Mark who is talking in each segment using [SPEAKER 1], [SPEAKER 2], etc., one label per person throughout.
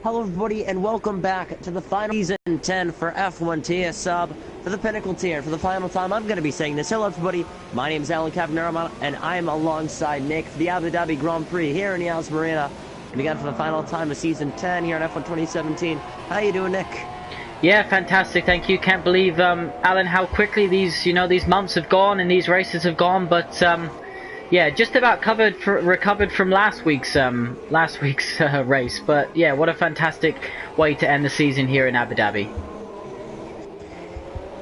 [SPEAKER 1] Hello everybody and welcome back to the final season 10 for F1 TS Sub for the Pinnacle tier. For the final time I'm going to be saying this. Hello everybody, my name is Alan Cavanero and I'm alongside Nick for the Abu Dhabi Grand Prix here in the Marina. And again for the final time of season 10 here in F1 2017. How you doing, Nick?
[SPEAKER 2] Yeah, fantastic, thank you. Can't believe, Alan, how quickly these months have gone and these races have gone, but yeah, just about recovered from last week's race. But yeah, what a fantastic way to end the season here in Abu Dhabi.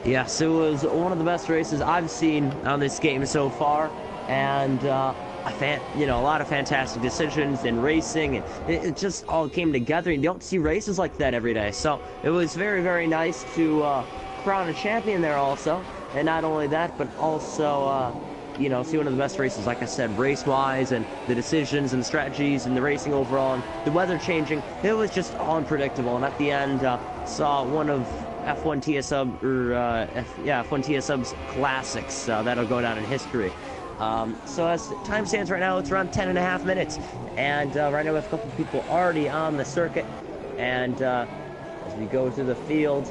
[SPEAKER 1] Yes, it was one of the best races I've seen on this game so far, and a lot of fantastic decisions in racing, and it just all came together. You don't see races like that every day, so it was very, very nice to crown a champion there also. And not only that, but also see one of the best races, like I said, race-wise, and the decisions and the strategies and the racing overall, and the weather changing. It was just all unpredictable, and at the end, saw one of F1 TS Sub, F1 TS Sub's classics that'll go down in history. So as time stands right now, it's around 10.5 minutes, and right now we have a couple of people already on the circuit, and as we go to the field,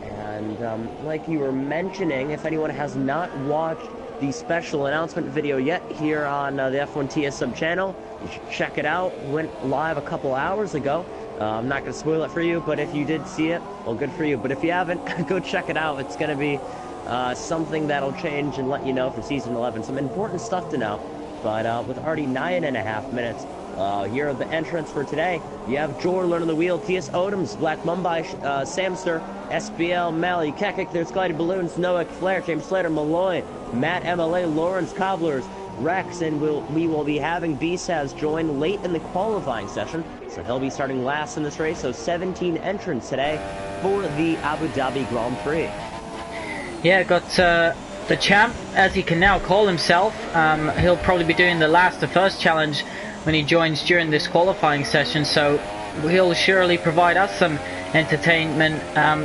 [SPEAKER 1] and like you were mentioning, if anyone has not watched the special announcement video yet here on the F1 TS Sub channel, you should check it out. Went live a couple hours ago. I'm not going to spoil it for you, but if you did see it, well, good for you. But if you haven't, go check it out. It's going to be something that'll change and let you know for Season 11. Some important stuff to know. But with already 9.5 minutes, here are the entrants for today. You have Jor learning the wheel, TS Odoms, Black Mumbai, Samster, SBL, Mally, Kekik, there's Glidey Balloons, Noak, Flair, James Slater, Malloy, Matt, MLA, Lawrence, Cobblers, Rex, and we will be having B-Saz join late in the qualifying session, so he'll be starting last in this race. So 17 entrants today for the Abu Dhabi Grand Prix.
[SPEAKER 2] Yeah, got the champ, as he can now call himself. He'll probably be doing the first challenge when he joins during this qualifying session, so he'll surely provide us some entertainment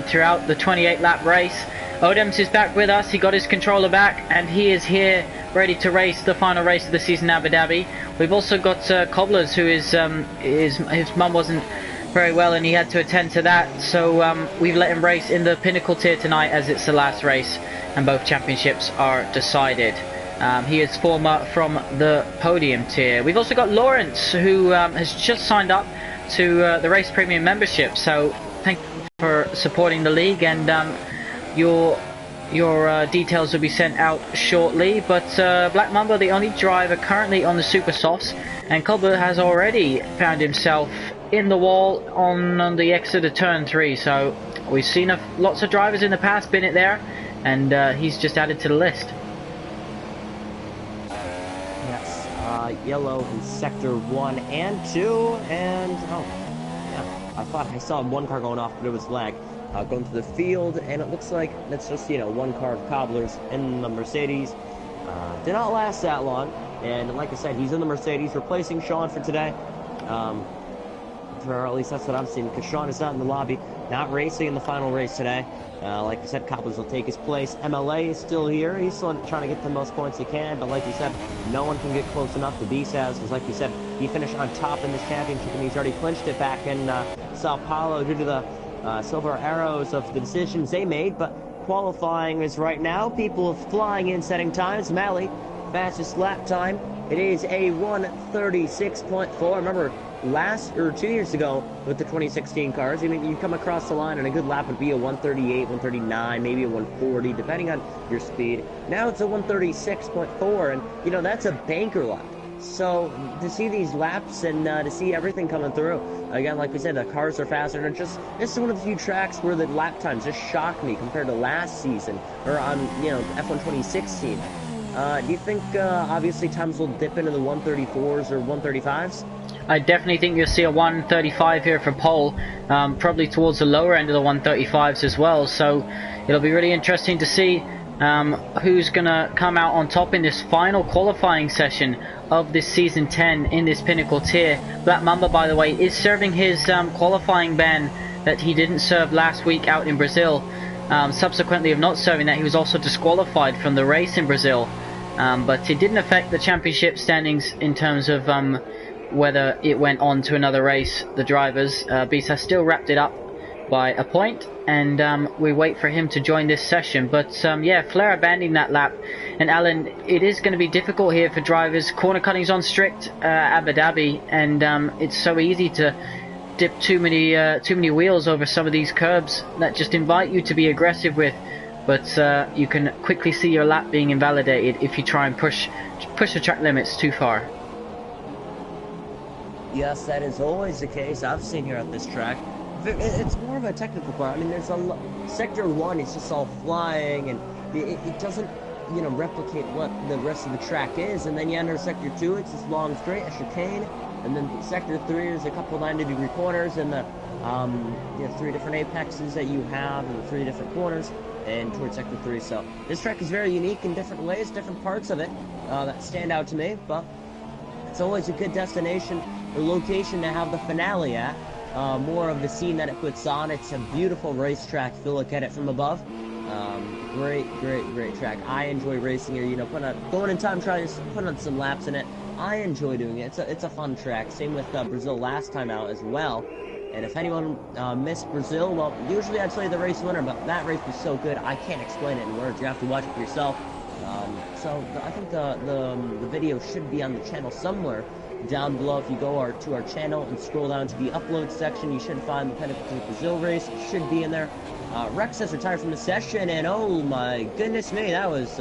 [SPEAKER 2] throughout the 28-lap race. Odems is back with us. He got his controller back and he is here ready to race the final race of the season in Abu Dhabi. We've also got Cobblers, who is his mum wasn't very well and he had to attend to that, so we've let him race in the Pinnacle tier tonight as it's the last race and both championships are decided. He is former from the podium tier. We've also got Lawrence, who has just signed up to the Race Premium membership, so thank you for supporting the league, and your details will be sent out shortly. But Black Mamba, the only driver currently on the Super Softs, and Cobbler has already found himself in the wall on the exit of turn 3, so we've seen lots of drivers in the past been it there, and he's just added to the list.
[SPEAKER 1] Yellow in sector 1 and 2, and I thought I saw one car going off, but it was lag. Going through the field, and it looks like that's just one car of Cobblers in the Mercedes. Did not last that long, and like I said, he's in the Mercedes, replacing Sean for today. Or at least that's what I'm seeing, because Sean is not in the lobby, not racing in the final race today. Like I said, Cobblers will take his place. MLA is still here. He's still trying to get the most points he can, but like you said, no one can get close enough to B-Saz, because like you said, he finished on top in this championship, and he's already clinched it back in Sao Paulo due to the silver arrows of the decisions they made. But qualifying is right now. People flying in, setting times. Mally, fastest lap time. It is a 1:36.4. Remember, 2 years ago with the 2016 cars, I mean, you come across the line and a good lap would be a 1:38, 1:39, maybe a 1:40, depending on your speed. Now it's a 1:36.4, and that's a banker lap. So to see these laps and to see everything coming through, again, like we said, the cars are faster, and this is one of the few tracks where the lap times just shock me compared to last season, or on F1 2016. Do you think obviously times will dip into the 1:34s or 1:35s?
[SPEAKER 2] I definitely think you'll see a 1:35 here for pole, probably towards the lower end of the 1:35s as well, so it'll be really interesting to see who's going to come out on top in this final qualifying session of this Season 10 in this Pinnacle tier. Black Mamba, by the way, is serving his qualifying ban that he didn't serve last week out in Brazil. Subsequently of not serving that, he was also disqualified from the race in Brazil. But it didn't affect the championship standings in terms of whether it went on to another race, the drivers. Beast has still wrapped it up by a point, and we wait for him to join this session. But yeah, Flair abandoning that lap. And Alan, it is going to be difficult here for drivers. Corner cutting's on strict Abu Dhabi, and it's so easy to dip too many wheels over some of these curbs that just invite you to be aggressive with. But you can quickly see your lap being invalidated if you try and push the track limits too far.
[SPEAKER 1] Yes, that is always the case I've seen here at this track. It's more of a technical part. I mean, there's sector 1 is just all flying, and it doesn't, you know, replicate what the rest of the track is. And then you enter sector 2, it's just long straight, a chicane, and then sector 3 is a couple 90-degree corners, and the you know, 3 different apexes that you have, and 3 different corners, and towards sector 3. So this track is very unique in different ways, different parts of it that stand out to me. But it's always a good destination or location to have the finale at. More of the scene that it puts on. It's a beautiful racetrack if you look at it from above. Great track. I enjoy racing here. You know, going in time, trying to put on some laps in it. I enjoy doing it. It's a fun track. Same with Brazil last time out as well. And if anyone missed Brazil, well, usually I'd say the race winner, but that race was so good I can't explain it in words. You have to watch it for yourself. So I think the video should be on the channel somewhere down below. If you go to our channel and scroll down to the upload section, you should find the Pinnacle Brazil race. It should be in there. Rex has retired from the session, and oh my goodness me, that was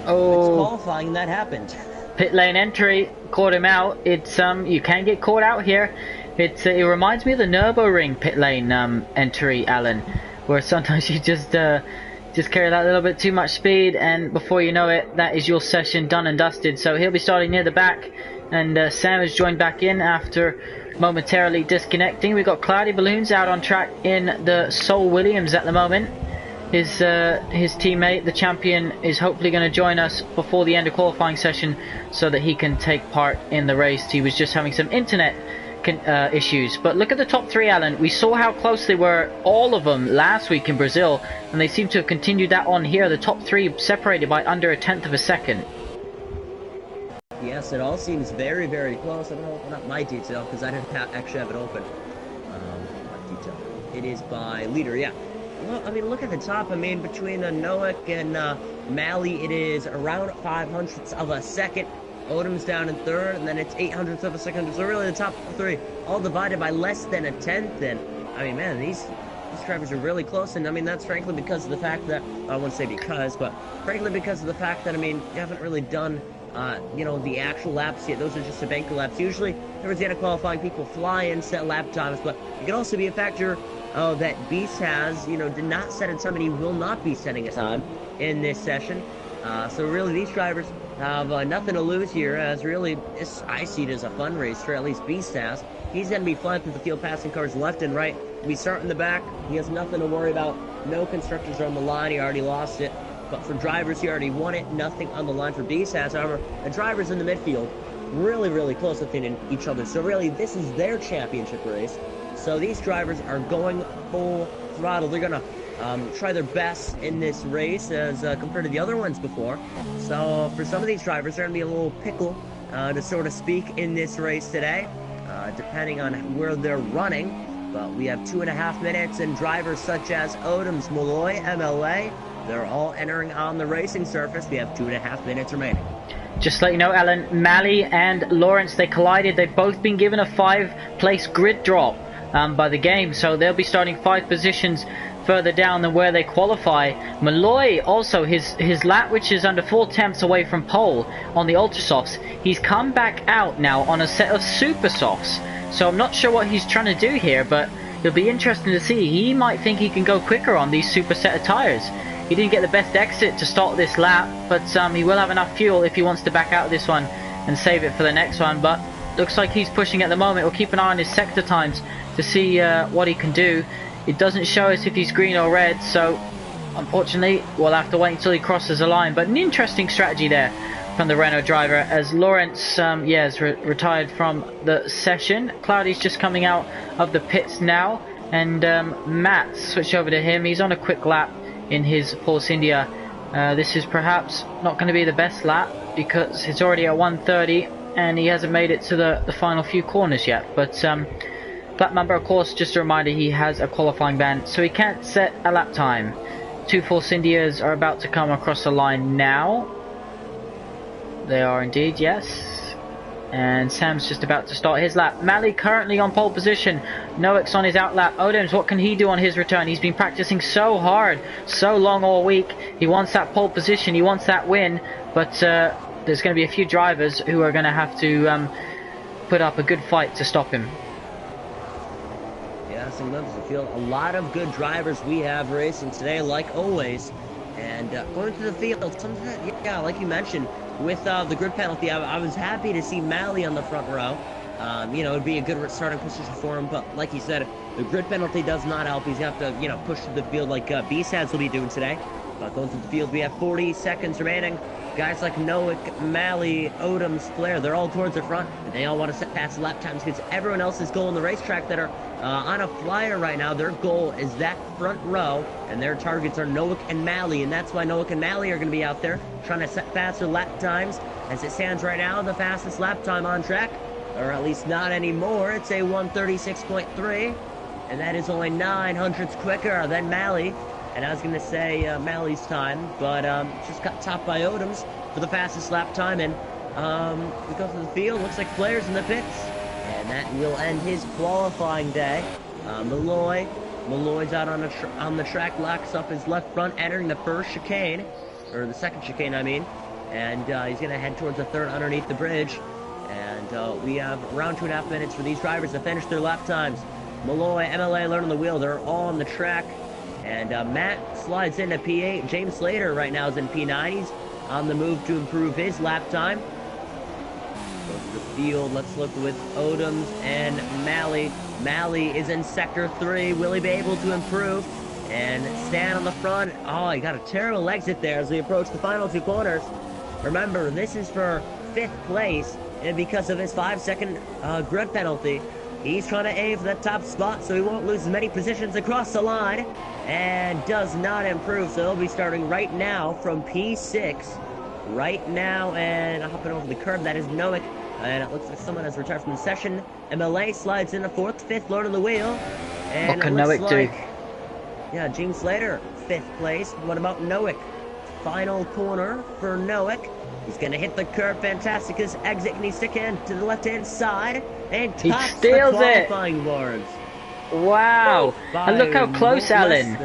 [SPEAKER 1] qualifying, and that happened.
[SPEAKER 2] Pit lane entry caught him out. It's you can get caught out here. It reminds me of the Nürburgring pit lane entry, Alan, where sometimes you just carry that little bit too much speed, and before you know it, that is your session done and dusted. So he'll be starting near the back, and Sam has joined back in after momentarily disconnecting. We've got Cloudy Balloons out on track in the Sol Williams at the moment. His teammate, the champion, is hopefully going to join us before the end of qualifying session so that he can take part in the race. He was just having some internet issues. But look at the top 3, Alan. We saw how close they were, all of them, last week in Brazil, and they seem to have continued that on here. The top 3 separated by under a tenth of a second.
[SPEAKER 1] Yes, it all seems very, very close. I don't know, not my detail, because I didn't actually have it open. What detail? It is by leader, yeah. Well, I mean, look at the top. I mean, between Noack and Mali, it is around 0.05 of a second. Odom's down in 3rd, and then it's 0.08 of a second. So really, the top 3 all divided by less than a tenth. And I mean, man, these drivers are really close. And I mean, that's frankly because of the fact that I wouldn't say because, but frankly because of the fact that I mean, you haven't really done you know, the actual laps yet. Those are just the banker laps. Usually, towards the end of qualifying, people fly and set lap times, but it can also be a factor that Beast has, you know, did not set a time, and he will not be setting a time in this session. So really, these drivers have nothing to lose here, as really, I see it as a fun race, for at least Beast has. He's going to be flying through the field, passing cars left and right. We start in the back. He has nothing to worry about. No constructors are on the line. He already lost it. But for drivers, he already won it. Nothing on the line for Beast has. However, the drivers in the midfield, really close within each other. So really, this is their championship race. So these drivers are going full throttle. They're going to try their best in this race as compared to the other ones before. So for some of these drivers, they're going to be a little pickle, to sort of speak, in this race today, depending on where they're running. But we have 2.5 minutes, and drivers such as Odoms, Malloy, MLA, they're all entering on the racing surface. We have 2.5 minutes remaining.
[SPEAKER 2] Just to let you know, Alan, Mali and Lawrence, they collided. They've both been given a 5-place grid drop by the game, so they'll be starting 5 positions further down than where they qualify. Malloy also, his lap, which is under 4 tenths away from pole on the Ultra Softs, he's come back out now on a set of Super Softs. So I'm not sure what he's trying to do here, but it'll be interesting to see. He might think he can go quicker on these super set of tires. He didn't get the best exit to start this lap, but he will have enough fuel if he wants to back out of this one and save it for the next one. But looks like he's pushing at the moment. We'll keep an eye on his sector times to see what he can do. It doesn't show us if he's green or red, so unfortunately we'll have to wait until he crosses the line. But an interesting strategy there from the Renault driver, as Lawrence has retired from the session. Cloudy's just coming out of the pits now, and Matt switched over to him. He's on a quick lap in his Force India. This is perhaps not going to be the best lap because it's already at 1:30, and he hasn't made it to the final few corners yet. But Black Mamba, of course, just a reminder, he has a qualifying ban, so he can't set a lap time. 2 Force Indias are about to come across the line now. They are indeed, yes. And Sam's just about to start his lap. Mali currently on pole position. Noak's on his out lap. Odems, what can he do on his return? He's been practicing so hard, so long all week. He wants that pole position, he wants that win. But there's going to be a few drivers who are going to have to put up a good fight to stop him.
[SPEAKER 1] Yeah, some members of the field. A lot of good drivers we have racing today, like always. And going to the field, something, yeah, like you mentioned, with the grid penalty, I was happy to see Mali on the front row. You know, it'd be a good starting position for him, but like you said, the grid penalty does not help. He's going to have to, you know, push to the field like B-Sads will be doing today. Going to the field, we have 40 seconds remaining. Guys like Noak, Mali, Odems, Flair, they're all towards the front. And they all want to set past lap times because everyone else is going the racetrack that are on a flyer right now. Their goal is that front row, and their targets are Noak and Mali. And that's why Noak and Mali are going to be out there trying to set faster lap times. As it stands right now, the fastest lap time on track, or at least not anymore, it's a 136.3. And that is only 900ths quicker than Mali. And I was going to say Mali's time, but just got topped by Odems for the fastest lap time. And we go to the field. Looks like Flair's in the pits. And that will end his qualifying day. Malloy's out on the track, locks up his left front, entering the first chicane. Or the second chicane, I mean. And he's going to head towards the third underneath the bridge. And we have around 2.5 minutes for these drivers to finish their lap times. Malloy, MLA learning the wheel. They're all on the track. And Matt slides into P8. James Slater right now is in P9. He's on the move to improve his lap time. Go to the field. Let's look with Odems and Mali. Mali is in Sector 3. Will he be able to improve and stand on the front? Oh, he got a terrible exit there as we approach the final 2 corners. Remember, this is for 5th place, and because of his 5-second grid penalty, he's trying to aim for that top spot so he won't lose as many positions across the line, and does not improve. So he'll be starting right now from P6. Right now, and hopping over the curb, that is Noak. And it looks like someone has retired from the session. MLA slides in a 4th, 5th, learning the wheel. And
[SPEAKER 2] what can
[SPEAKER 1] Noak
[SPEAKER 2] do?
[SPEAKER 1] Yeah, James Slater, 5th place. What about Noak? Final corner for Noak. He's going to hit the curb. Fantastic. His exit, and he's sticking to the left-hand side. And
[SPEAKER 2] he
[SPEAKER 1] tops
[SPEAKER 2] steals
[SPEAKER 1] the qualifying boards.
[SPEAKER 2] Wow. And look how close, Alan.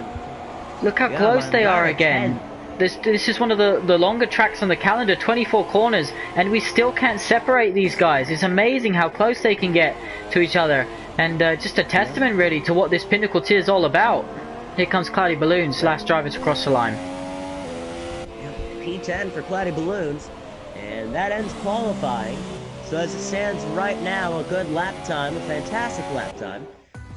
[SPEAKER 2] Look how close they are again. This is one of the longer tracks on the calendar, 24 corners, and we still can't separate these guys. It's amazing how close they can get to each other. And just a testament, really, to what this Pinnacle tier is all about. Here comes Cloudy Balloons, last driver to cross the line.
[SPEAKER 1] P10 for Cloudy Balloons, and that ends qualifying. So as it stands right now, a good lap time, a fantastic lap time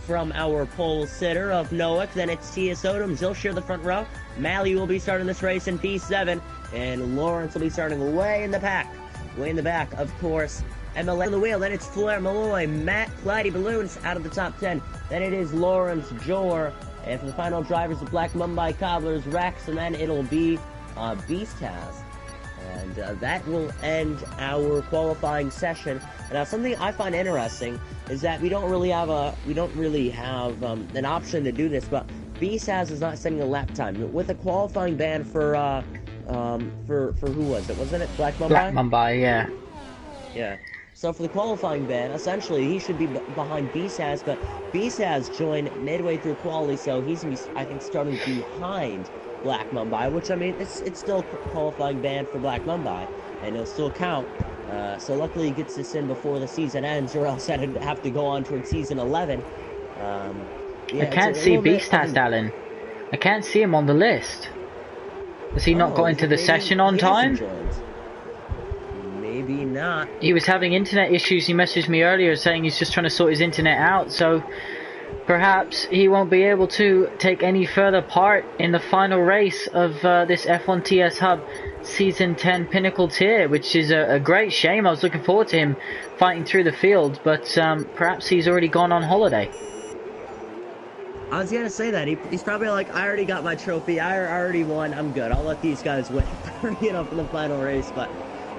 [SPEAKER 1] from our pole sitter of Noak. Then it's T.S. Odems. He'll share the front row. Mali will be starting this race in P7, and Lawrence will be starting way in the back. Way in the back, of course. MLA on the wheel. Then it's Flair, Malloy, Matt, Cloudy Balloons out of the top 10. Then it is Lawrence, Jor, and for the final drivers, the Black Mumbai Cobblers, Rex, and then it'll be Beast has. And that will end our qualifying session. And something I find interesting is that we don't really have an option to do this, but BSAS is not setting a lap time with a qualifying ban for who was it? Wasn't it Black Mumbai?
[SPEAKER 2] Black Mumbai, yeah.
[SPEAKER 1] Yeah. So for the qualifying ban, essentially he should be behind BSAS, but BSAS joined midway through quali, so he's gonna be, I think, starting behind Black Mumbai, which, I mean, it's still a qualifying ban for Black Mumbai, and it'll still count. So luckily he gets this in before the season ends, or else I'd have to go on towards season 11.
[SPEAKER 2] I can't see Beastast, Alan. I can't see him on the list. Has he not got into the session on time?
[SPEAKER 1] Maybe not.
[SPEAKER 2] He was having internet issues. He messaged me earlier saying he's just trying to sort his internet out, so perhaps he won't be able to take any further part in the final race of this F1 TS Hub Season 10 Pinnacle tier, which is a great shame. I was looking forward to him fighting through the field, but perhaps he's already gone on holiday.
[SPEAKER 1] I was gonna say that. He's probably like, I already got my trophy, I already won, I'm good. I'll let these guys win, for the final race. But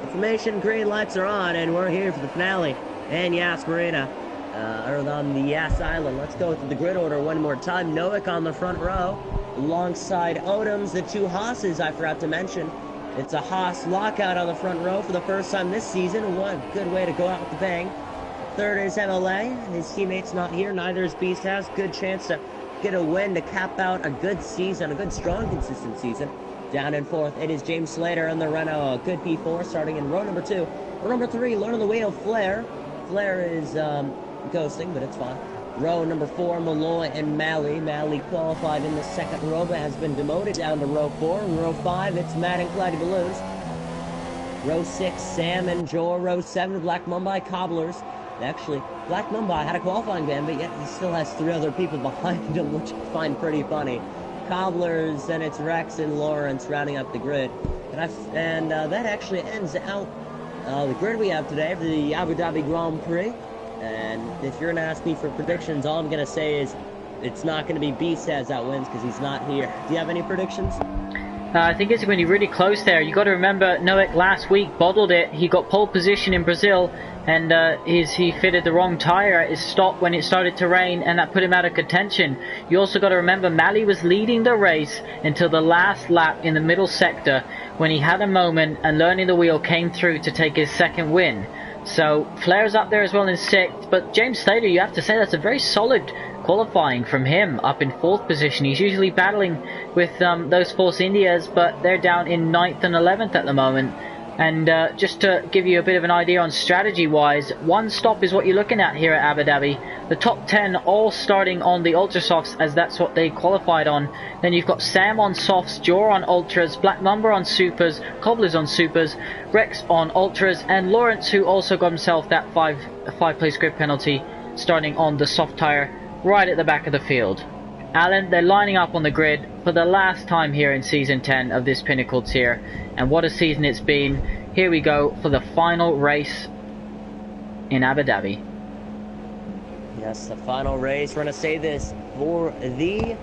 [SPEAKER 1] Formation green lights are on, and we're here for the finale. And yes, Marina, or on the Yas Island. Let's go through the grid order one more time. Novick on the front row, alongside Odoms, the two Haas's I forgot to mention. It's a Haas lockout on the front row for the first time this season. One good way to go out with the bang. Third is MLA. His teammate's not here. Neither is Beast House. Good chance to get a win to cap out a good season, a good, strong, consistent season. Down in fourth, it is James Slater in the Renault. Good P4 starting in row number 2. Row number 3, learning the wheel, Flair. Flair is ghosting, but it's fine. Row number 4, Malloy and Malley. Malley qualified in the second row, but has been demoted down to row 4. In row 5, it's Matt and Cloudy Balloons. Row 6, Sam and Jor. Row 7, Black Mumbai Cobblers. Actually, Black Mumbai had a qualifying ban, but yet he still has 3 other people behind him, which I find pretty funny. Cobblers, and it's Rex and Lawrence rounding up the grid. And that actually ends out the grid we have today for the Abu Dhabi Grand Prix. And if you're going to ask me for predictions, all I'm going to say is it's not going to be B-Saz that wins because he's not here. Do you have any predictions?
[SPEAKER 2] I think it's going to be really close there. You got to remember, Noek last week bottled it. He got pole position in Brazil, and he fitted the wrong tire at his stop when it started to rain, and that put him out of contention. You also got to remember, Malley was leading the race until the last lap in the middle sector, when he had a moment and learning the wheel came through to take his second win. So Flair's up there as well in 6th, but James Slater, you have to say, that's a very solid qualifying from him, up in 4th position. He's usually battling with those Force Indias, but they're down in 9th and 11th at the moment. And just to give you a bit of an idea on strategy wise, one stop is what you're looking at here at Abu Dhabi. The top 10 all starting on the Ultra Softs, as that's what they qualified on. Then you've got Sam on Softs, Jor on Ultras, Black Mamba on Supers, Cobblers on Supers, Rex on Ultras, and Lawrence, who also got himself that 5 place grid penalty, starting on the soft tire right at the back of the field. Alan, they're lining up on the grid for the last time here in Season 10 of this Pinnacle tier. And what a season it's been. Here we go for the final race in Abu Dhabi.
[SPEAKER 1] Yes, the final race. We're going to say this for the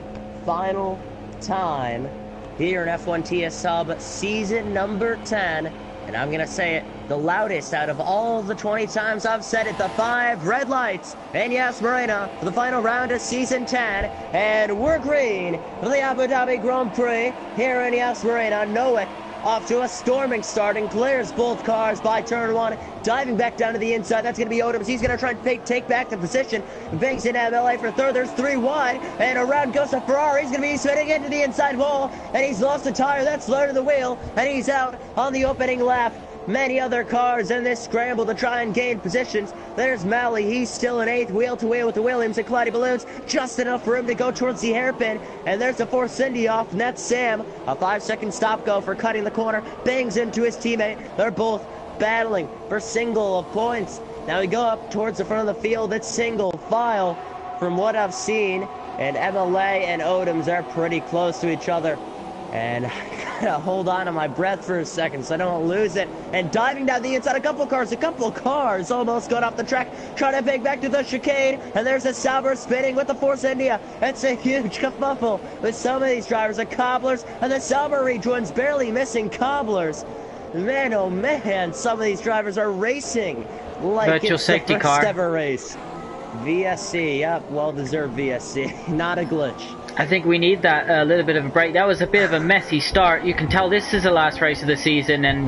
[SPEAKER 1] final time here in F1 TS Hub, season number 10. And I'm going to say it the loudest out of all the 20 times I've said it. The 5 red lights. And yes, Marina, for the final round of Season 10. And we're green for the Abu Dhabi Grand Prix here in Yes, Marina. Noek off to a storming start and clears both cars by turn 1. Diving back down to the inside. That's going to be Odoms. He's going to try and take back the position. Banks in MLA for third. There's 3 wide. And around goes a Ferrari. He's going to be spinning into the inside wall. And he's lost a tire. That's learning the wheel. And he's out on the opening lap. Many other cars in this scramble to try and gain positions. There's Malley. He's still in 8th, wheel to wheel with the Williams and Cloudy Balloons. Just enough for him to go towards the hairpin. And there's a Force Indy off, and that's Sam. A 5-second stop go for cutting the corner. Bangs into his teammate. They're both battling for single of points. Now we go up towards the front of the field. It's single file from what I've seen. And MLA and Odoms are pretty close to each other. And I gotta hold on to my breath for a second so I don't lose it. And diving down the inside, a couple cars almost got off the track, trying to bang back to the chicane. And there's a Sauber spinning with the Force India. It's a huge kerfuffle with some of these drivers, the Cobblers and the Sauber rejoins, barely missing Cobblers. Man, oh man, some of these drivers are racing like
[SPEAKER 2] virtual
[SPEAKER 1] it's
[SPEAKER 2] safety
[SPEAKER 1] the first
[SPEAKER 2] car
[SPEAKER 1] ever race. VSC, yep, well-deserved VSC, not a glitch.
[SPEAKER 2] I think we need that a little bit of a break. That was a bit of a messy start. You can tell this is the last race of the season, and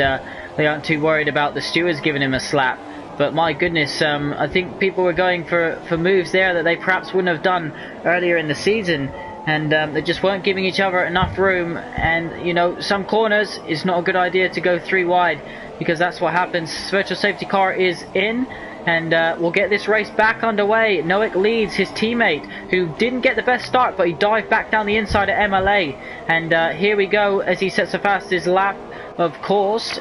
[SPEAKER 2] they aren't too worried about the stewards giving him a slap. But my goodness, I think people were going for moves there that they perhaps wouldn't have done earlier in the season, and they just weren't giving each other enough room. And you know, some corners is not a good idea to go 3 wide, because that's what happens. Virtual safety car is in. And we'll get this race back underway. Noek leads his teammate, who didn't get the best start, but he dived back down the inside at MLA. And here we go as he sets the fastest lap, of course.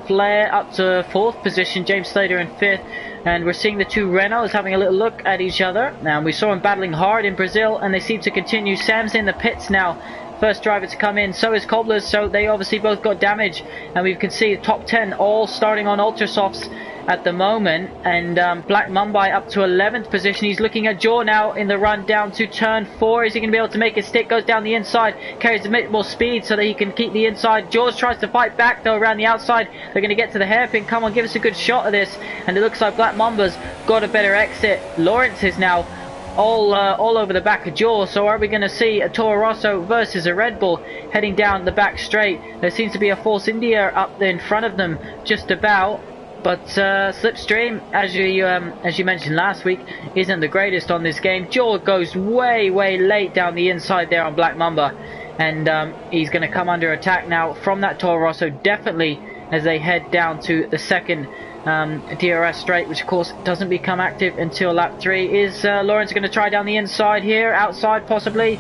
[SPEAKER 2] Flair up to 4th position, James Slater in 5th. And we're seeing the 2 Renaults having a little look at each other. Now, we saw them battling hard in Brazil, and they seem to continue. Sam's in the pits now. First driver to come in, so is Cobblers, so they obviously both got damage. And we can see the top 10 all starting on Ultra Softs. at the moment, and Black Mumbai up to 11th position. He's looking at Jaw now in the run down to turn 4. Is he going to be able to make his stick? Goes down the inside, carries a bit more speed so that he can keep the inside. Jaws tries to fight back though around the outside. They're going to get to the hairpin. Come on, give us a good shot of this. And it looks like Black Mamba's got a better exit. Lawrence is now all over the back of Jaw. So are we going to see a Toro Rosso versus a Red Bull heading down the back straight? There seems to be a Force India up in front of them just about. But Slipstream, as you mentioned last week, isn't the greatest on this game. Jaw goes way late down the inside there on Black Mamba, and he's going to come under attack now from that Toro Rosso, definitely, as they head down to the second DRS straight, which of course doesn't become active until lap 3. Is Lawrence going to try down the inside here, outside possibly?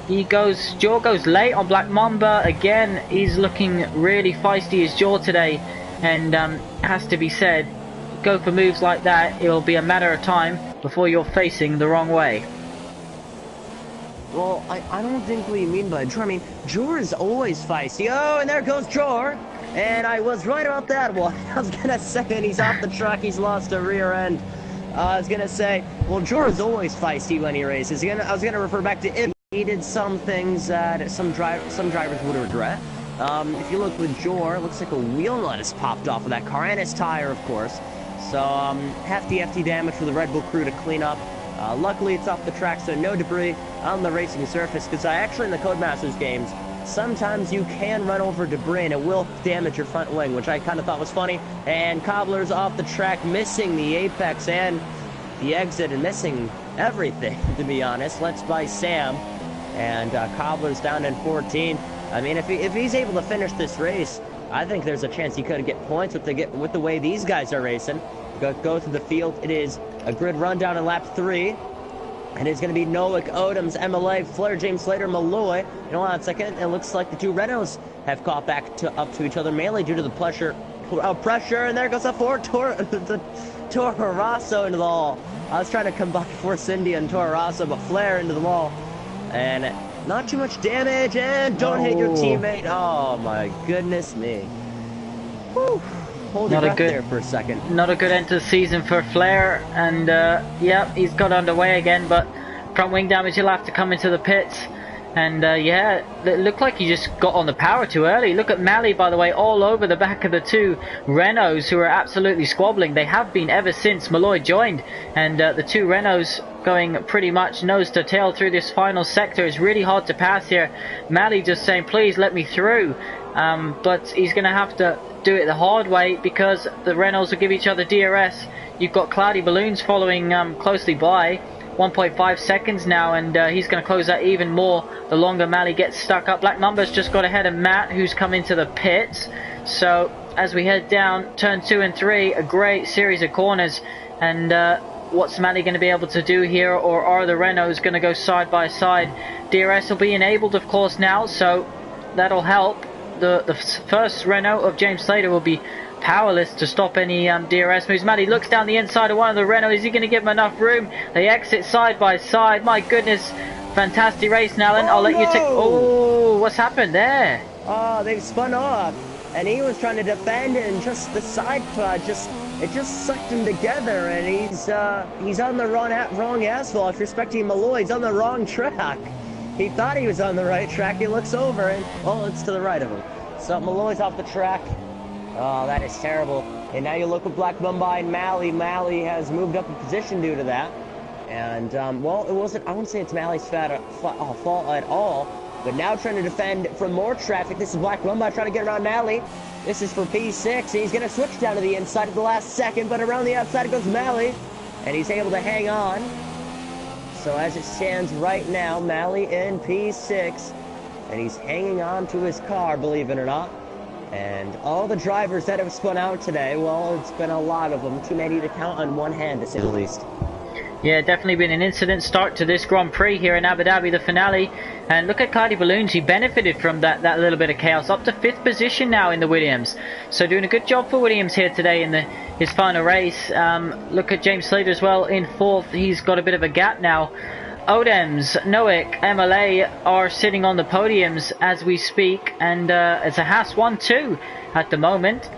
[SPEAKER 2] Jaw goes late on Black Mamba again. He's looking really feisty as Jaw today. And has to be said, go for moves like that, it will be a matter of time before you're facing the wrong way.
[SPEAKER 1] Well, I don't think what you mean by Jor. I mean, Jor is always feisty. Oh, and there goes Jor. And I was right about that one. I was going to say, and he's off the track, he's lost a rear end. I was going to say, well, Jor is always feisty when he races. I was going to refer back to if he did some things that some drivers would regret. If you look with Jor, it looks like a wheel nut has popped off of that car, and his tire, of course. So, hefty damage for the Red Bull crew to clean up. Luckily, it's off the track, so no debris on the racing surface, because actually in the Codemasters games, sometimes you can run over debris, and it will damage your front wing, which I kind of thought was funny. And Cobbler's off the track, missing the apex and the exit, and missing everything, to be honest. Let's by Sam. And Cobbler's down in 14. I mean, if he's able to finish this race, I think there's a chance he could get points with the way these guys are racing. Go through the field. It is a grid rundown in lap 3. And it's going to be Nowick, Odoms, MLA, Flair, James Slater, Malloy. You know, on second, it looks like the two Renaults have caught back up to each other, mainly due to the pressure. And there goes the Toro Rosso into the wall. I was trying to combine Force India and Toro Rosso, but Flair into the wall. And not too much damage, and don't hit your teammate. Oh my goodness me. Whew. Hold your breath there for a second.
[SPEAKER 2] Not a good end to the season for Flair, and yeah, he's got underway again, but front wing damage, he'll have to come into the pits. And yeah, it looked like he just got on the power too early. Look at Mally, by the way, all over the back of the two Renaults, who are absolutely squabbling. They have been ever since Malloy joined, and the two Renaults going pretty much nose to tail through this final sector. It's really hard to pass here. Mally just saying, please let me through, but he's going to have to do it the hard way, because the Renaults will give each other DRS. You've got Cloudy Balloons following closely by. 1.5 seconds now, and he's going to close that even more the longer Mally gets stuck up. Black Mamba's just got ahead of Matt, who's come into the pits. So as we head down turn 2 and 3, a great series of corners, and what's Mally going to be able to do here, or are the Renaults going to go side by side? DRS will be enabled, of course, now, so that'll help. The first Renault of James Slater will be powerless to stop any DRS moves. Mally looks down the inside of one of the Renault. Is he going to give him enough room? They exit side by side. My goodness, fantastic race, Nallen. I'll let you take. Oh, what's happened there?
[SPEAKER 1] Oh, they've spun off, and he was trying to defend it, and just the side pod it just sucked him together, and he's on the wrong asphalt. If you're expecting Malloy, he's on the wrong track. He thought he was on the right track. He looks over, and oh, it's to the right of him. So Malloy's off the track. Oh, that is terrible. And now you look at Black Mumbai and Mally. Mally has moved up a position due to that. And, well, it wasn't, I wouldn't say it's Mally's fault at all. But now trying to defend from more traffic. This is Black Mumbai trying to get around Mally. This is for P6. And he's going to switch down to the inside at the last second. But around the outside goes Mally. And he's able to hang on. So as it stands right now, Mally in P6. And he's hanging on to his car, believe it or not. And all the drivers that have spun out today, well, it's been a lot of them. Too many to count on one hand, to say the least.
[SPEAKER 2] Yeah, definitely been an incident start to this Grand Prix here in Abu Dhabi, the finale. And look at Cloudy Balloons, he benefited from that little bit of chaos. Up to 5th position now in the Williams. So doing a good job for Williams here today in his final race. Look at James Slater as well in 4th. He's got a bit of a gap now. Odems, Nowick, MLA are sitting on the podiums as we speak, and it's a Haas 1-2 at the moment.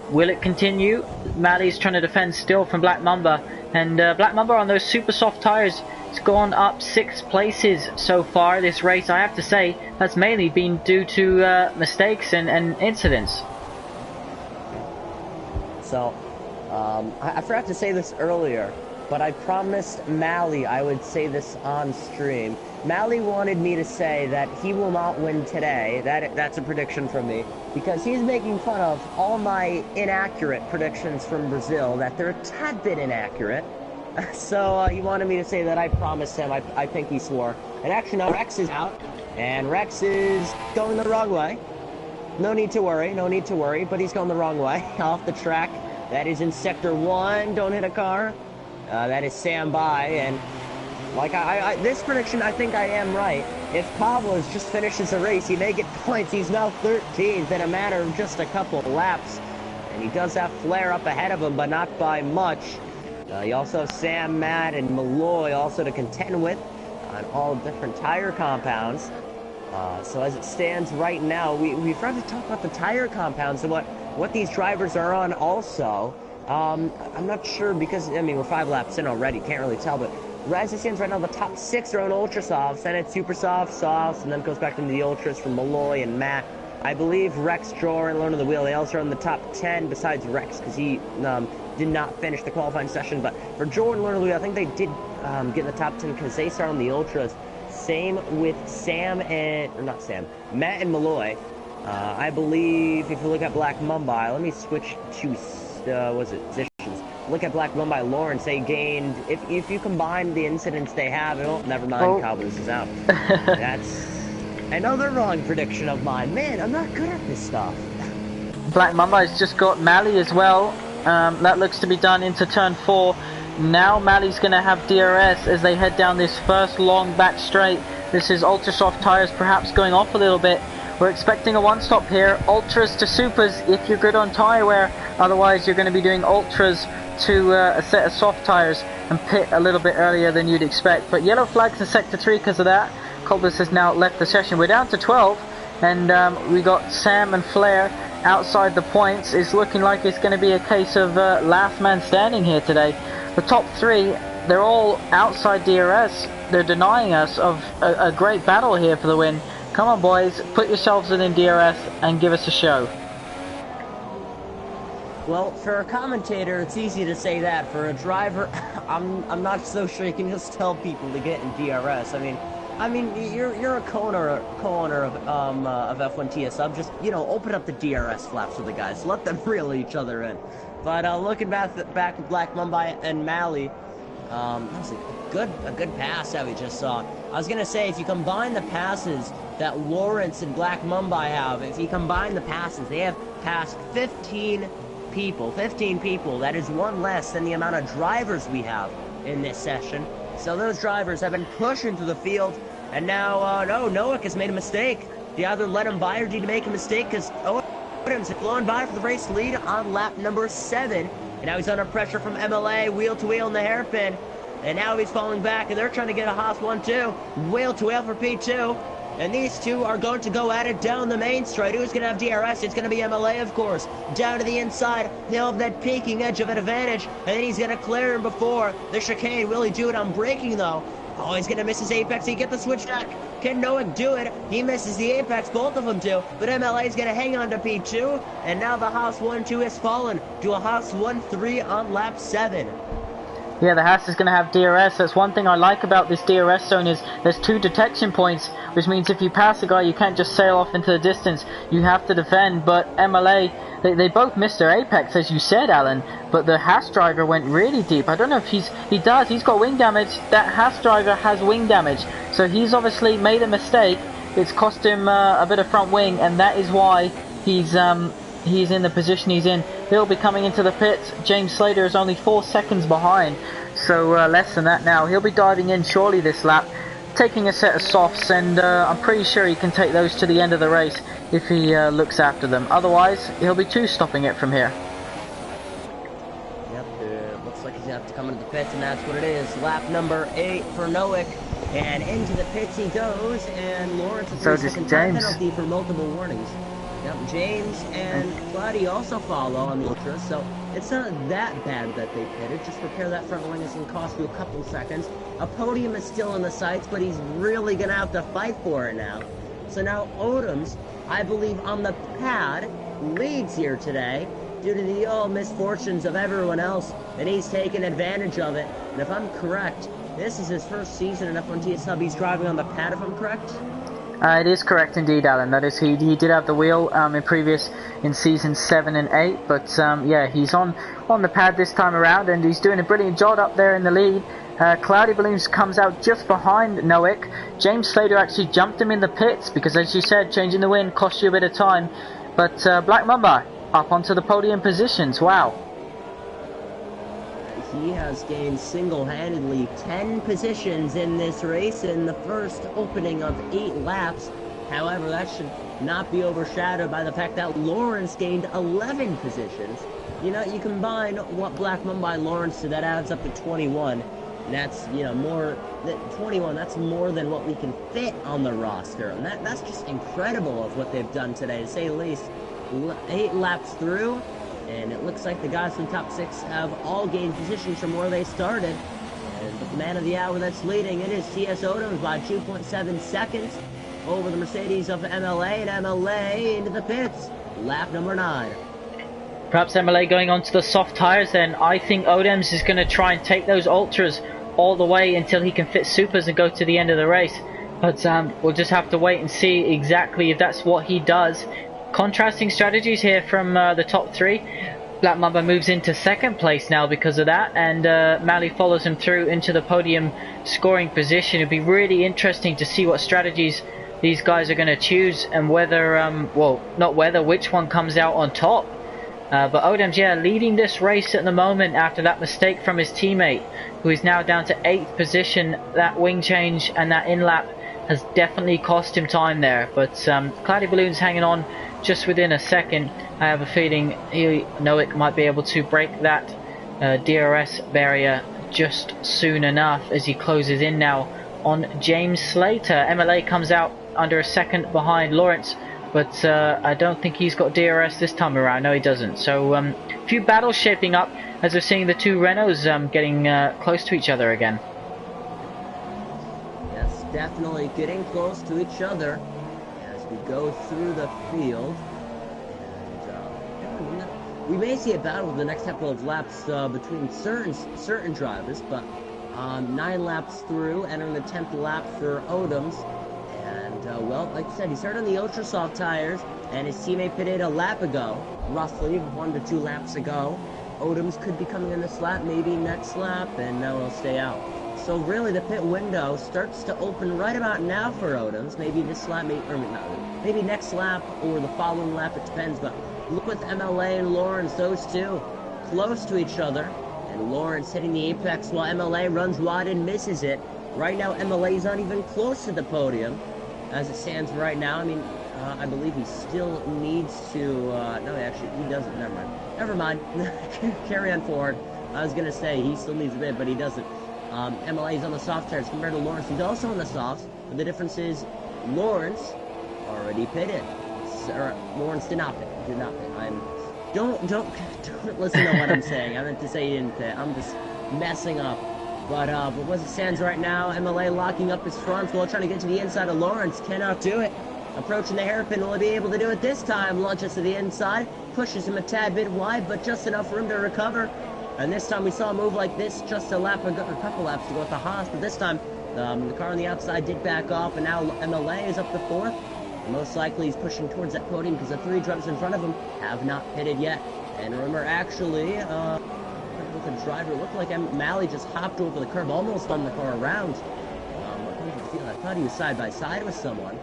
[SPEAKER 2] Will it continue? Mali's trying to defend still from Black Mamba, and Black Mamba on those super soft tyres has gone up 6 places so far this race. I have to say that's mainly been due to mistakes and incidents.
[SPEAKER 1] So, I forgot to say this earlier, but I promised Mali I would say this on stream. Mali wanted me to say that he will not win today. That's a prediction from me, because he's making fun of all my inaccurate predictions from Brazil, that they're a tad bit inaccurate. So he wanted me to say that I promised him. I think he swore. And actually, now Rex is out, and Rex is going the wrong way. No need to worry, but he's going the wrong way. Off the track. That is in Sector 1. Don't hit a car. That is Sam by, and like this prediction, I think I am right. If Pablos just finishes the race, he may get points. He's now 13th in a matter of just a couple laps, and he does have Flair up ahead of him, but not by much. You also have Sam, Matt, and Malloy also to contend with on all different tire compounds. So as it stands right now, we've tried to talk about the tire compounds and what these drivers are on also. I'm not sure because, I mean, we're 5 laps in already, can't really tell, but as it stands right now, the top 6 are on Ultra Softs, then it's Super Softs, Softs, and then it goes back into the Ultras from Malloy and Matt. I believe Rex, Jor, and Learn of the Wheel, they also are in the top 10 besides Rex, because he did not finish the qualifying session, but for Jor and Learn of the Wheel, I think they did get in the top 10 because they start on the Ultras. Same with Sam and, or not Sam, Matt and Malloy. I believe if you look at Black Mumbai, let me switch to, positions. Look at Black Mumbai, Lawrence, they gained, if you combine the incidents they have, oh, never mind, Cowboys is out. That's another wrong prediction of mine. Man, I'm not good at this stuff.
[SPEAKER 2] Black Mumbai's just got Mali as well. That looks to be done into turn 4. Now Mali's going to have DRS as they head down this first long back straight. This is Ultra Soft tyres perhaps going off a little bit. We're expecting a one-stop here, Ultras to Supers if you're good on tyre wear. Otherwise you're going to be doing Ultras to a set of soft tyres and pit a little bit earlier than you'd expect. But yellow flags in Sector 3 because of that. Colbus has now left the session. We're down to 12 and we got Sam and Flair outside the points. It's looking like it's going to be a case of last man standing here today. The top 3, they're all outside DRS. They're denying us of a great battle here for the win. Come on boys, put yourselves in DRS and give us a show.
[SPEAKER 1] Well, for a commentator, it's easy to say that. For a driver, I'm not so sure you can just tell people to get in DRS. I mean, you're a co-owner of F1 TS. Just, you know, open up the DRS flaps for the guys. Let them reel each other in. But looking back at Black Mumbai and Mali, that was a good pass that we just saw. I was gonna say, if you combine the passes that Lawrence and Black Mumbai have, if you combine the passes, they have passed 15 people. That is one less than the amount of drivers we have in this session. So those drivers have been pushed into the field, and now Noack has made a mistake. Do you either let him by or do you make a mistake? Because Odom's blown by for the race lead on lap number 7, and now he's under pressure from MLA, wheel to wheel in the hairpin, and now he's falling back, and they're trying to get a Haas 1-2, wheel to wheel for P2. And these two are going to go at it down the main straight. Who's going to have DRS? It's going to be MLA, of course. Down to the inside. He'll have that peaking edge of an advantage. And then he's going to clear him before the chicane. Will he do it on braking, though? Oh, he's going to miss his apex. He get the switchback. Can Noack do it? He misses the apex. Both of them do. But MLA is going to hang on to P2. And now the Haas 1-2 has fallen to a Haas 1-3 on lap 7.
[SPEAKER 2] Yeah, the Haas is going to have DRS. That's one thing I like about this DRS zone is there's 2 detection points, which means if you pass a guy, you can't just sail off into the distance. You have to defend. But MLA, they both missed their apex, as you said, Alan. But the Haas driver went really deep. I don't know if he's got wing damage. That Haas driver has wing damage. So he's obviously made a mistake. It's cost him a bit of front wing, and that is why he's in the position he's in. He'll be coming into the pits. James Slater is only 4 seconds behind, so less than that now. He'll be diving in surely this lap, taking a set of softs, and I'm pretty sure he can take those to the end of the race if he looks after them. Otherwise, he'll be 2-stopping it from here.
[SPEAKER 1] Yep, looks like he's going to have to come into the pits, and that's what it is. Lap number 8 for Noack, and into the pits he goes, and Lawrence is
[SPEAKER 2] so does James.
[SPEAKER 1] Penalty for multiple warnings. Yep, James and Cloudy also follow on the Ultra, so it's not that bad that they pitted. Just repair that front wing, it's going to cost you a couple seconds. A podium is still in the sights, but he's really going to have to fight for it now. So now Odoms, I believe on the pad, leads here today due to the misfortunes of everyone else, and he's taken advantage of it. And if I'm correct, this is his first season in F1 Hub. He's driving on the pad, if I'm correct.
[SPEAKER 2] It is correct indeed, Alan. That is, he did have the wheel in season 7 and 8, but yeah, he's on the pad this time around, and he's doing a brilliant job up there in the lead. Cloudy Balloons comes out just behind Noik. James Slater actually jumped him in the pits because, as you said, changing the wind cost you a bit of time. But Black Mamba up onto the podium positions. Wow.
[SPEAKER 1] He has gained single-handedly 10 positions in this race in the first opening of 8 laps. However, that should not be overshadowed by the fact that Lawrence gained 11 positions. You know, you combine what Black Mamba and Lawrence did, that adds up to 21. And that's, you know, more than 21. That's more than what we can fit on the roster. And that's just incredible of what they've done today, to say the least. 8 laps through. And it looks like the guys from top 6 have all gained positions from where they started. And the man of the hour that's leading, it is TS Odoms by 2.7 seconds over the Mercedes of MLA, and MLA into the pits. Lap number 9.
[SPEAKER 2] Perhaps MLA going onto the soft tires then. I think Odoms is going to try and take those Ultras all the way until he can fit Supers and go to the end of the race. But we'll just have to wait and see exactly if that's what he does. Contrasting strategies here from the top 3. Black Mamba moves into 2nd place now because of that, and Mally follows him through into the podium scoring position. It'll be really interesting to see what strategies these guys are going to choose, and whether, well, not whether, which one comes out on top. But Odoms, yeah, leading this race at the moment after that mistake from his teammate, who is now down to 8th position. That wing change and that in-lap has definitely cost him time there. But Cloudy Balloons hanging on just within a second. I have a feeling Noik might be able to break that DRS barrier just soon enough as he closes in now on James Slater. MLA comes out under a second behind Lawrence, but I don't think he's got DRS this time around. No, he doesn't. So a few battles shaping up as we're seeing the two Renaults getting close to each other again.
[SPEAKER 1] Yes, definitely getting close to each other as we go through the field. And we may see a battle in the next couple of laps between certain drivers, but 9 laps through, entering the 10th lap for Odoms. And, well, like I said, he started on the ultra soft tires, and his teammate pitted a lap ago, roughly 1 to 2 laps ago. Odoms could be coming in this lap, maybe next lap, and now he'll stay out. So really, the pit window starts to open right about now for Odoms. Maybe this lap, maybe next lap or the following lap, it depends. But look with MLA and Lawrence, those two close to each other. And Lawrence hitting the apex while MLA runs wide and misses it. Right now, MLA is not even close to the podium as it stands right now. I mean, I believe he still needs to, no, actually, he doesn't. Never mind. Carry on forward. I was going to say he still needs a bit, but he doesn't. MLA is on the soft tires compared to Lawrence. He's also on the softs, but the difference is Lawrence already pitted. Lawrence did not pit. Don't listen to what I'm saying. I meant to say he didn't pit. I'm just messing up. But as it stands right now, MLA locking up his front while trying to get to the inside of Lawrence. Cannot do it. Approaching the hairpin, will he be able to do it this time? Launches to the inside, pushes him a tad bit wide, but just enough room to recover. And this time we saw a move like this just a couple laps ago at the Haas, but this time the car on the outside did back off, and now MLA is up to 4th. And most likely he's pushing towards that podium because the 3 drivers in front of him have not pitted yet. And remember, actually, with the driver, it looked like Mally just hopped over the curb, almost on the car around. I thought he was side by side with someone.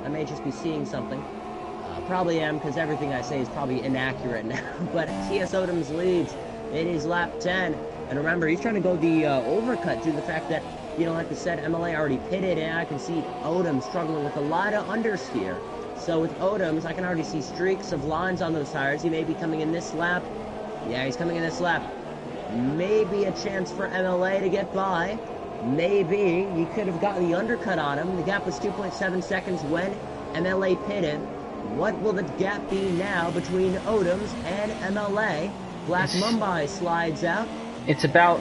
[SPEAKER 1] I may just be seeing something. Probably am, because everything I say is probably inaccurate now. But TS Odoms leads. It is lap 10. And remember, he's trying to go the overcut due to the fact that, you know, like I said, MLA already pitted, and I can see Odoms struggling with a lot of understeer. So with Odoms, I can already see streaks of lines on those tires. He may be coming in this lap. Yeah, he's coming in this lap. Maybe a chance for MLA to get by. Maybe he could have gotten the undercut on him. The gap was 2.7 seconds when MLA pitted. What will the gap be now between Odoms and MLA? Black Mumbai slides out.
[SPEAKER 2] It's about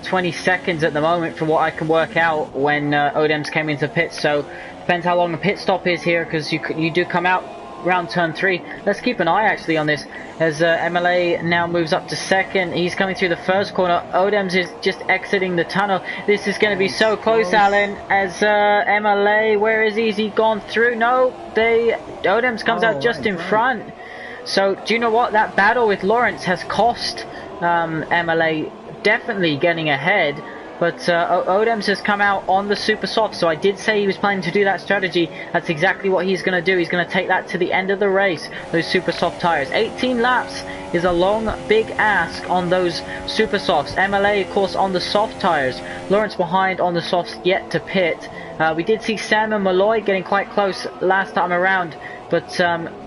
[SPEAKER 2] 20 seconds at the moment from what I can work out when Odems came into pit, so depends how long the pit stop is here, because you do come out around turn 3. Let's keep an eye actually on this as MLA now moves up to second. He's coming through the first corner. Odems is just exiting the tunnel. This is going to be so close, Alan, as MLA, where is he? Is he gone through? No, Odems comes out just in front. So do you know what? That battle with Lawrence has cost MLA definitely getting ahead, but Odems has come out on the super soft, so I did say he was planning to do that strategy. That's exactly what he's going to do. He's going to take that to the end of the race, those super soft tires. 18 laps is a long, big ask on those super softs. MLA, of course, on the soft tires. Lawrence behind on the softs, yet to pit. We did see Sam and Malloy getting quite close last time around, but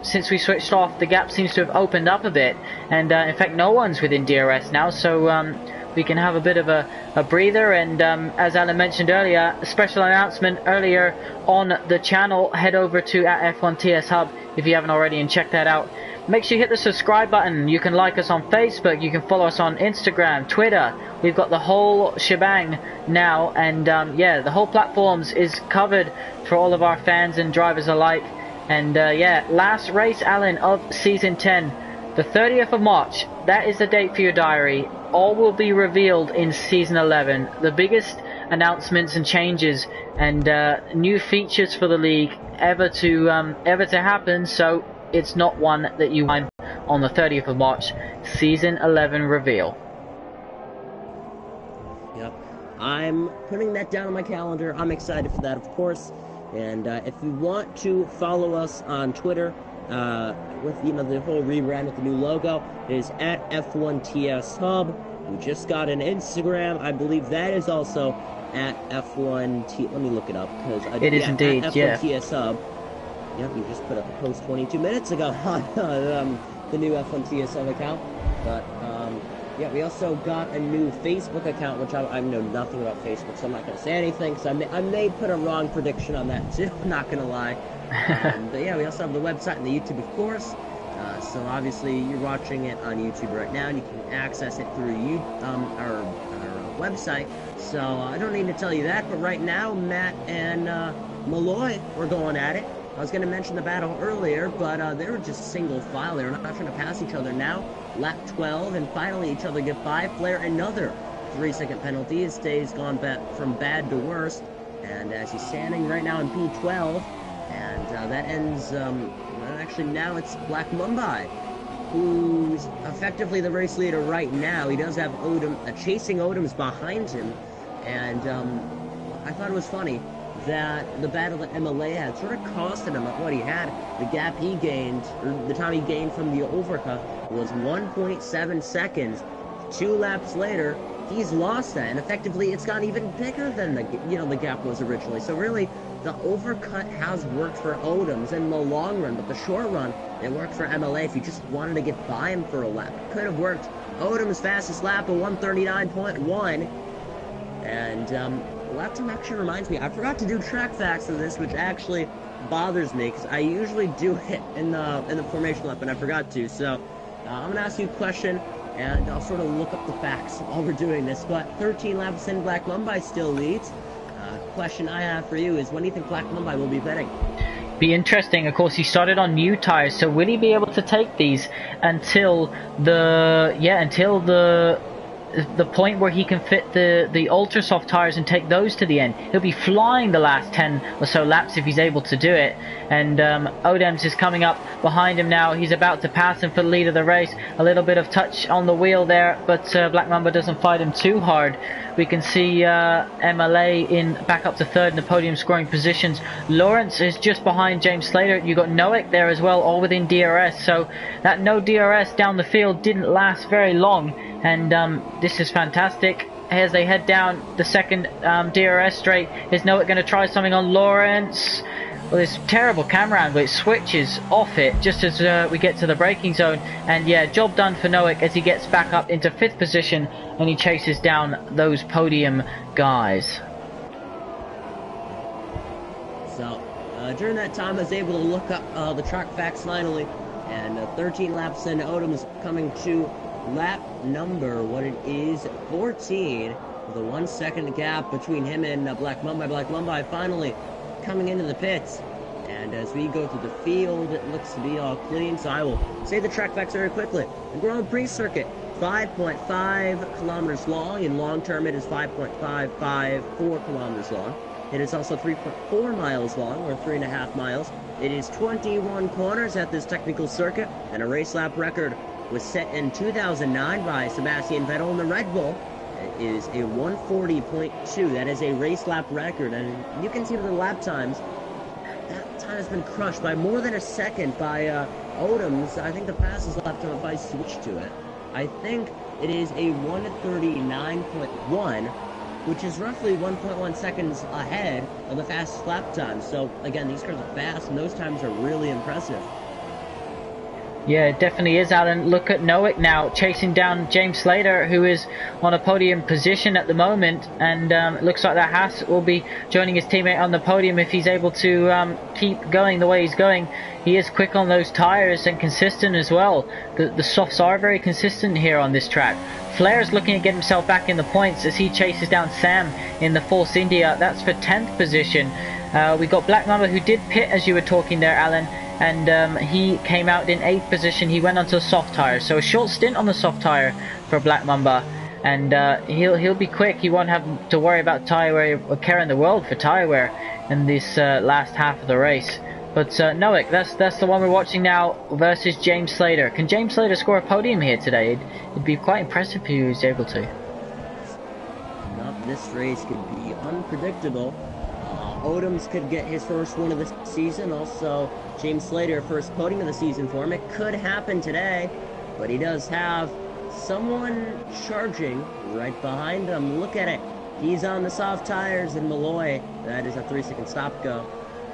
[SPEAKER 2] since we switched off, the gap seems to have opened up a bit, and in fact no one's within DRS now, so we can have a bit of a breather. And as Alan mentioned earlier, a special announcement earlier on the channel. Head over to @F1TS Hub if you haven't already and check that out. Make sure you hit the subscribe button. You can like us on Facebook, you can follow us on Instagram, Twitter. We've got the whole shebang now, and yeah, the whole platforms is covered for all of our fans and drivers alike. And yeah, last race, Alan, of season 10, the 30th of March. That is the date for your diary. All will be revealed in season 11. The biggest announcements and changes and new features for the league ever to happen. So it's not one that you find on the 30th of March. Season 11 reveal.
[SPEAKER 1] Yep, I'm putting that down on my calendar. I'm excited for that, of course. And if you want to follow us on Twitter, with the whole rebrand with the new logo, it is @F1TS Hub. We just got an Instagram. I believe that is also @F1T. Let me look it up, because
[SPEAKER 2] it is indeed
[SPEAKER 1] F1TS Hub. Yep, we just put up a post 22 minutes ago on the new F1TS Hub account. But yeah, we also got a new Facebook account, which I know nothing about Facebook, so I'm not going to say anything, because I may put a wrong prediction on that too, I'm not going to lie. But yeah, we also have the website and the YouTube, of course. So obviously you're watching it on YouTube right now, and you can access it through our website. So I don't need to tell you that, but right now Matt and Malloy were going at it. I was going to mention the battle earlier, but they were just single file. They were not trying to pass each other. Now, lap 12, and finally each other get by. Flair, another 3-second penalty. His day's gone from bad to worse. And as he's standing right now in P12, and that ends, actually now it's Black Mumbai, who's effectively the race leader right now. He does have chasing Odoms behind him, and I thought it was funny that the battle that MLA had sort of costed him what he had. The gap he gained, or the time he gained from the overcut, was 1.7 seconds. 2 laps later, he's lost that, and effectively it's gotten even bigger than the gap was originally. So really, the overcut has worked for Odoms in the long run, but the short run, it worked for MLA. If you just wanted to get by him for a lap, it could have worked. Odoms' fastest lap of 1:39.1, and lap time actually reminds me, I forgot to do track facts of this, which actually bothers me, because I usually do it in the formation lap, and I forgot to. So I'm gonna ask you a question, and I'll sort of look up the facts while we're doing this. But 13 laps in, Black Mumbai still leads. Question I have for you is, when do you think Black Mumbai will be pitting?
[SPEAKER 2] Be interesting. Of course, he started on new tires, so will he be able to take these until the point where he can fit the ultra soft tires and take those to the end? He'll be flying the last 10 or so laps if he's able to do it. And Odems is coming up behind him now. He's about to pass him for the lead of the race. A little bit of touch on the wheel there, but Black Mamba doesn't fight him too hard. We can see MLA back up to third in the podium scoring positions. Lawrence is just behind James Slater. You got Noek there as well, all within DRS. So that no DRS down the field didn't last very long. And this is fantastic. As they head down the second DRS straight, is Noek going to try something on Lawrence? Well, this terrible camera angle, it switches off it just as we get to the braking zone. And yeah, job done for Noek as he gets back up into 5th position and he chases down those podium guys.
[SPEAKER 1] So, During that time, I was able to look up the track facts finally, and 13 laps in, Odom's coming to lap number, 14, with a 1 second gap between him and Black Mumbai. Black Mumbai finally coming into the pits. And as we go through the field, it looks to be all clean, so I will say the track facts very quickly. The Grand Prix circuit, 5.5 kilometers long. In long term, it is 5.554 kilometers long. It is also 3.4 miles long, or 3.5 miles. It is 21 corners at this technical circuit, and a race lap record was set in 2009 by Sebastian Vettel in the Red Bull. It is a 140.2. That is a race lap record, and you can see the lap times. That time has been crushed by more than a second by Odom's. I think the fastest lap time, if I switch to it, I think it is a 139.1, which is roughly 1.1 seconds ahead of the fastest lap time. So again, these cars are fast, and those times are really impressive.
[SPEAKER 2] Yeah, it definitely is, Alan. Look at Nowick now chasing down James Slater, who is on a podium position at the moment, and it looks like that Haas will be joining his teammate on the podium if he's able to keep going the way he's going. He is quick on those tyres and consistent as well. The softs are very consistent here on this track. Flair's looking to get himself back in the points as he chases down Sam in the Force India. That's for 10th position. We got Black Mamba, who did pit as you were talking there, Alan, and he came out in 8th position. He went onto the soft tyre, so a short stint on the soft tyre for Black Mamba, and he'll be quick. He won't have to worry about tyre wear or care in the world for tyre wear in this last half of the race. But Nowick, that's the one we're watching now versus James Slater. Can James Slater score a podium here today? It'd be quite impressive if he was able to.
[SPEAKER 1] This race could be unpredictable. Odoms could get his first win of the season. Also, James Slater, first podium of the season for him. It could happen today, but he does have someone charging right behind him. Look at it. He's on the soft tires in Malloy. That is a 3-second stop go,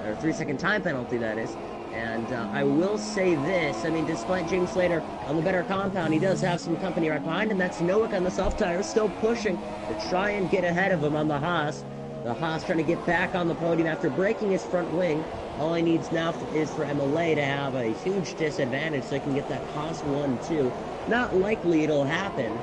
[SPEAKER 1] or 3-second time penalty, that is. And I will say this, I mean, despite James Slater on the better compound, he does have some company right behind him. That's Nowick on the soft tires, still pushing to try and get ahead of him on the Haas. The Haas trying to get back on the podium after breaking his front wing. All he needs now is for MLA to have a huge disadvantage so he can get that Haas 1-2. Not likely it'll happen,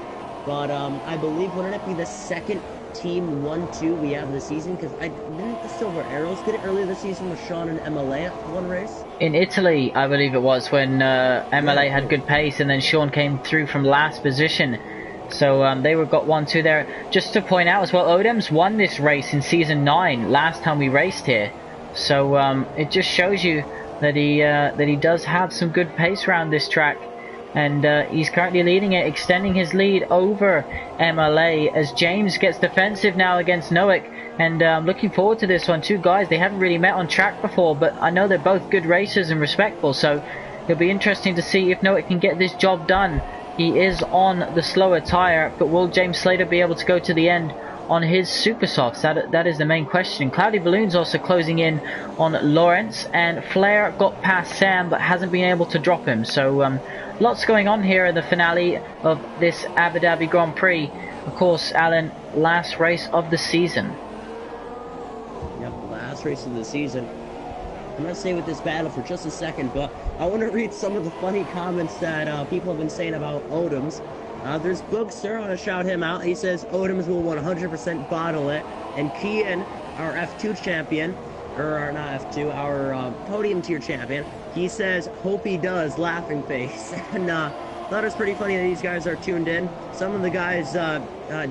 [SPEAKER 1] but I believe, wouldn't it be the second team 1-2 we have this season? Because didn't the Silver Arrows get it earlier this season with Sean and MLA at one race?
[SPEAKER 2] In Italy, I believe it was, when MLA had good pace and then Sean came through from last position. So they got 1-2 there. Just to point out as well, Odoms won this race in season 9 last time we raced here. So it just shows you that he does have some good pace around this track, and he's currently leading it, extending his lead over MLA as James gets defensive now against Nowick. And looking forward to this one. Two guys, they haven't really met on track before, but I know they're both good racers and respectful, so it'll be interesting to see if Nowick can get this job done. He is on the slower tyre, but will James Slater be able to go to the end on his super softs? That is the main question. Cloudy Balloons also closing in on Lawrence, and Flair got past Sam but hasn't been able to drop him. So lots going on here in the finale of this Abu Dhabi Grand Prix. Of course, Alan, last race of the season.
[SPEAKER 1] Yep, last race of the season. I'm going to stay with this battle for just a second, but I want to read some of the funny comments that people have been saying about Odoms. There's Boogster, I want to shout him out. He says Odoms will 100% bottle it. And Kian, our F2 champion, or not F2, our podium tier champion, he says, hope he does, laughing face. And thought it was pretty funny that these guys are tuned in. Some of the guys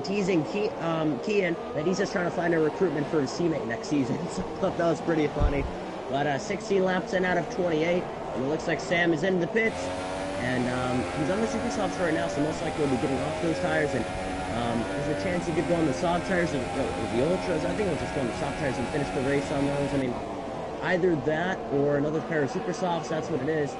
[SPEAKER 1] teasing Kian that he's just trying to find a recruitment for his teammate next season. So I thought that was pretty funny. But 16 laps in out of 28, and it looks like Sam is in the pits, and he's on the super softs right now, so most likely he'll be getting off those tires, and there's a chance he could go on the soft tires or the ultras. I think he'll just go on the soft tires and finish the race on those. I mean, either that or another pair of super softs, that's what it is.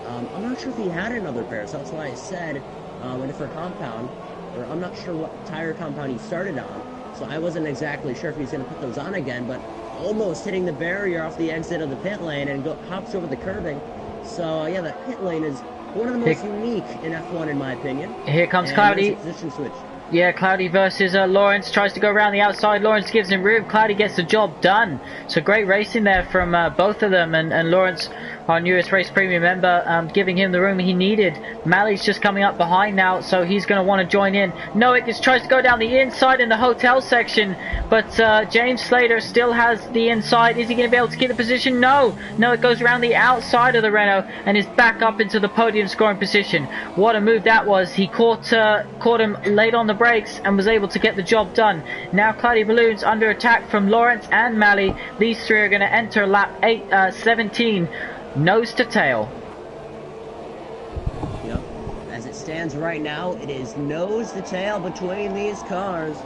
[SPEAKER 1] I'm not sure if he had another pair, so that's why I said a different compound, or I'm not sure what tire compound he started on, so I wasn't exactly sure if he's going to put those on again, but almost hitting the barrier off the exit of the pit lane and hops over the curbing. So yeah, that pit lane is one of the most unique in F1 in my opinion.
[SPEAKER 2] Here comes Cloudy.
[SPEAKER 1] Position switch.
[SPEAKER 2] Yeah, Cloudy versus Lawrence, tries to go around the outside. Lawrence gives him room. Cloudy gets the job done. So great racing there from both of them, and Lawrence, our newest race premium member, giving him the room he needed. Malley's just coming up behind now, so he's going to want to join in. Noik just tries to go down the inside in the hotel section, but James Slater still has the inside. Is he going to be able to keep the position? No, it goes around the outside of the Renault and is back up into the podium scoring position. What a move that was. He caught him late on the brakes and was able to get the job done. Now Cloudy Balloons under attack from Lawrence and Malley. These three are going to enter lap 17 nose to tail.
[SPEAKER 1] Yep. As it stands right now, it is nose to tail between these cars.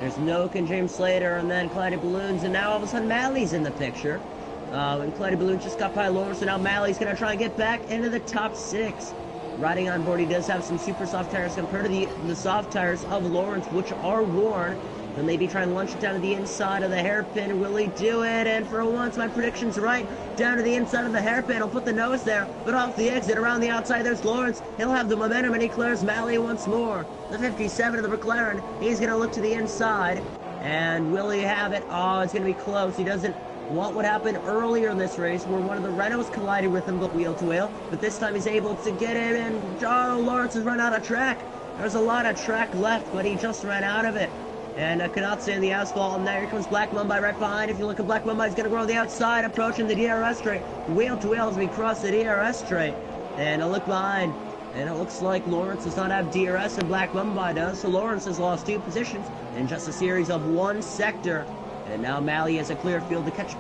[SPEAKER 1] There's Noak and James Slater, and then Cloudy Balloons, and now all of a sudden Malley's in the picture. And Cloudy Balloons just got by Lawrence, and now Malley's going to try and get back into the top 6. Riding on board, he does have some super soft tires compared to the soft tires of Lawrence, which are worn. He'll maybe try and launch it down to the inside of the hairpin. Will he do it? And for once, my prediction's right. Down to the inside of the hairpin. He'll put the nose there, but off the exit, around the outside, there's Lawrence. He'll have the momentum, and he clears Malley once more. The 57 of the McLaren, he's going to look to the inside. And will he have it? Oh, it's going to be close. He doesn't want what happened earlier in this race where one of the Renaults collided with him wheel to wheel, but this time he's able to get in, and Lawrence has run out of track. There's a lot of track left, but he just ran out of it. And cannot stay in the asphalt, and there comes Black Mumbai right behind. If you look at Black Mumbai, he's going to go on the outside, approaching the DRS straight. Wheel to wheel as we cross the DRS straight. And I'll look behind, and it looks like Lawrence does not have DRS and Black Mumbai does, so Lawrence has lost 2 positions in just a series of 1 sector. And now Malley has a clear field to catch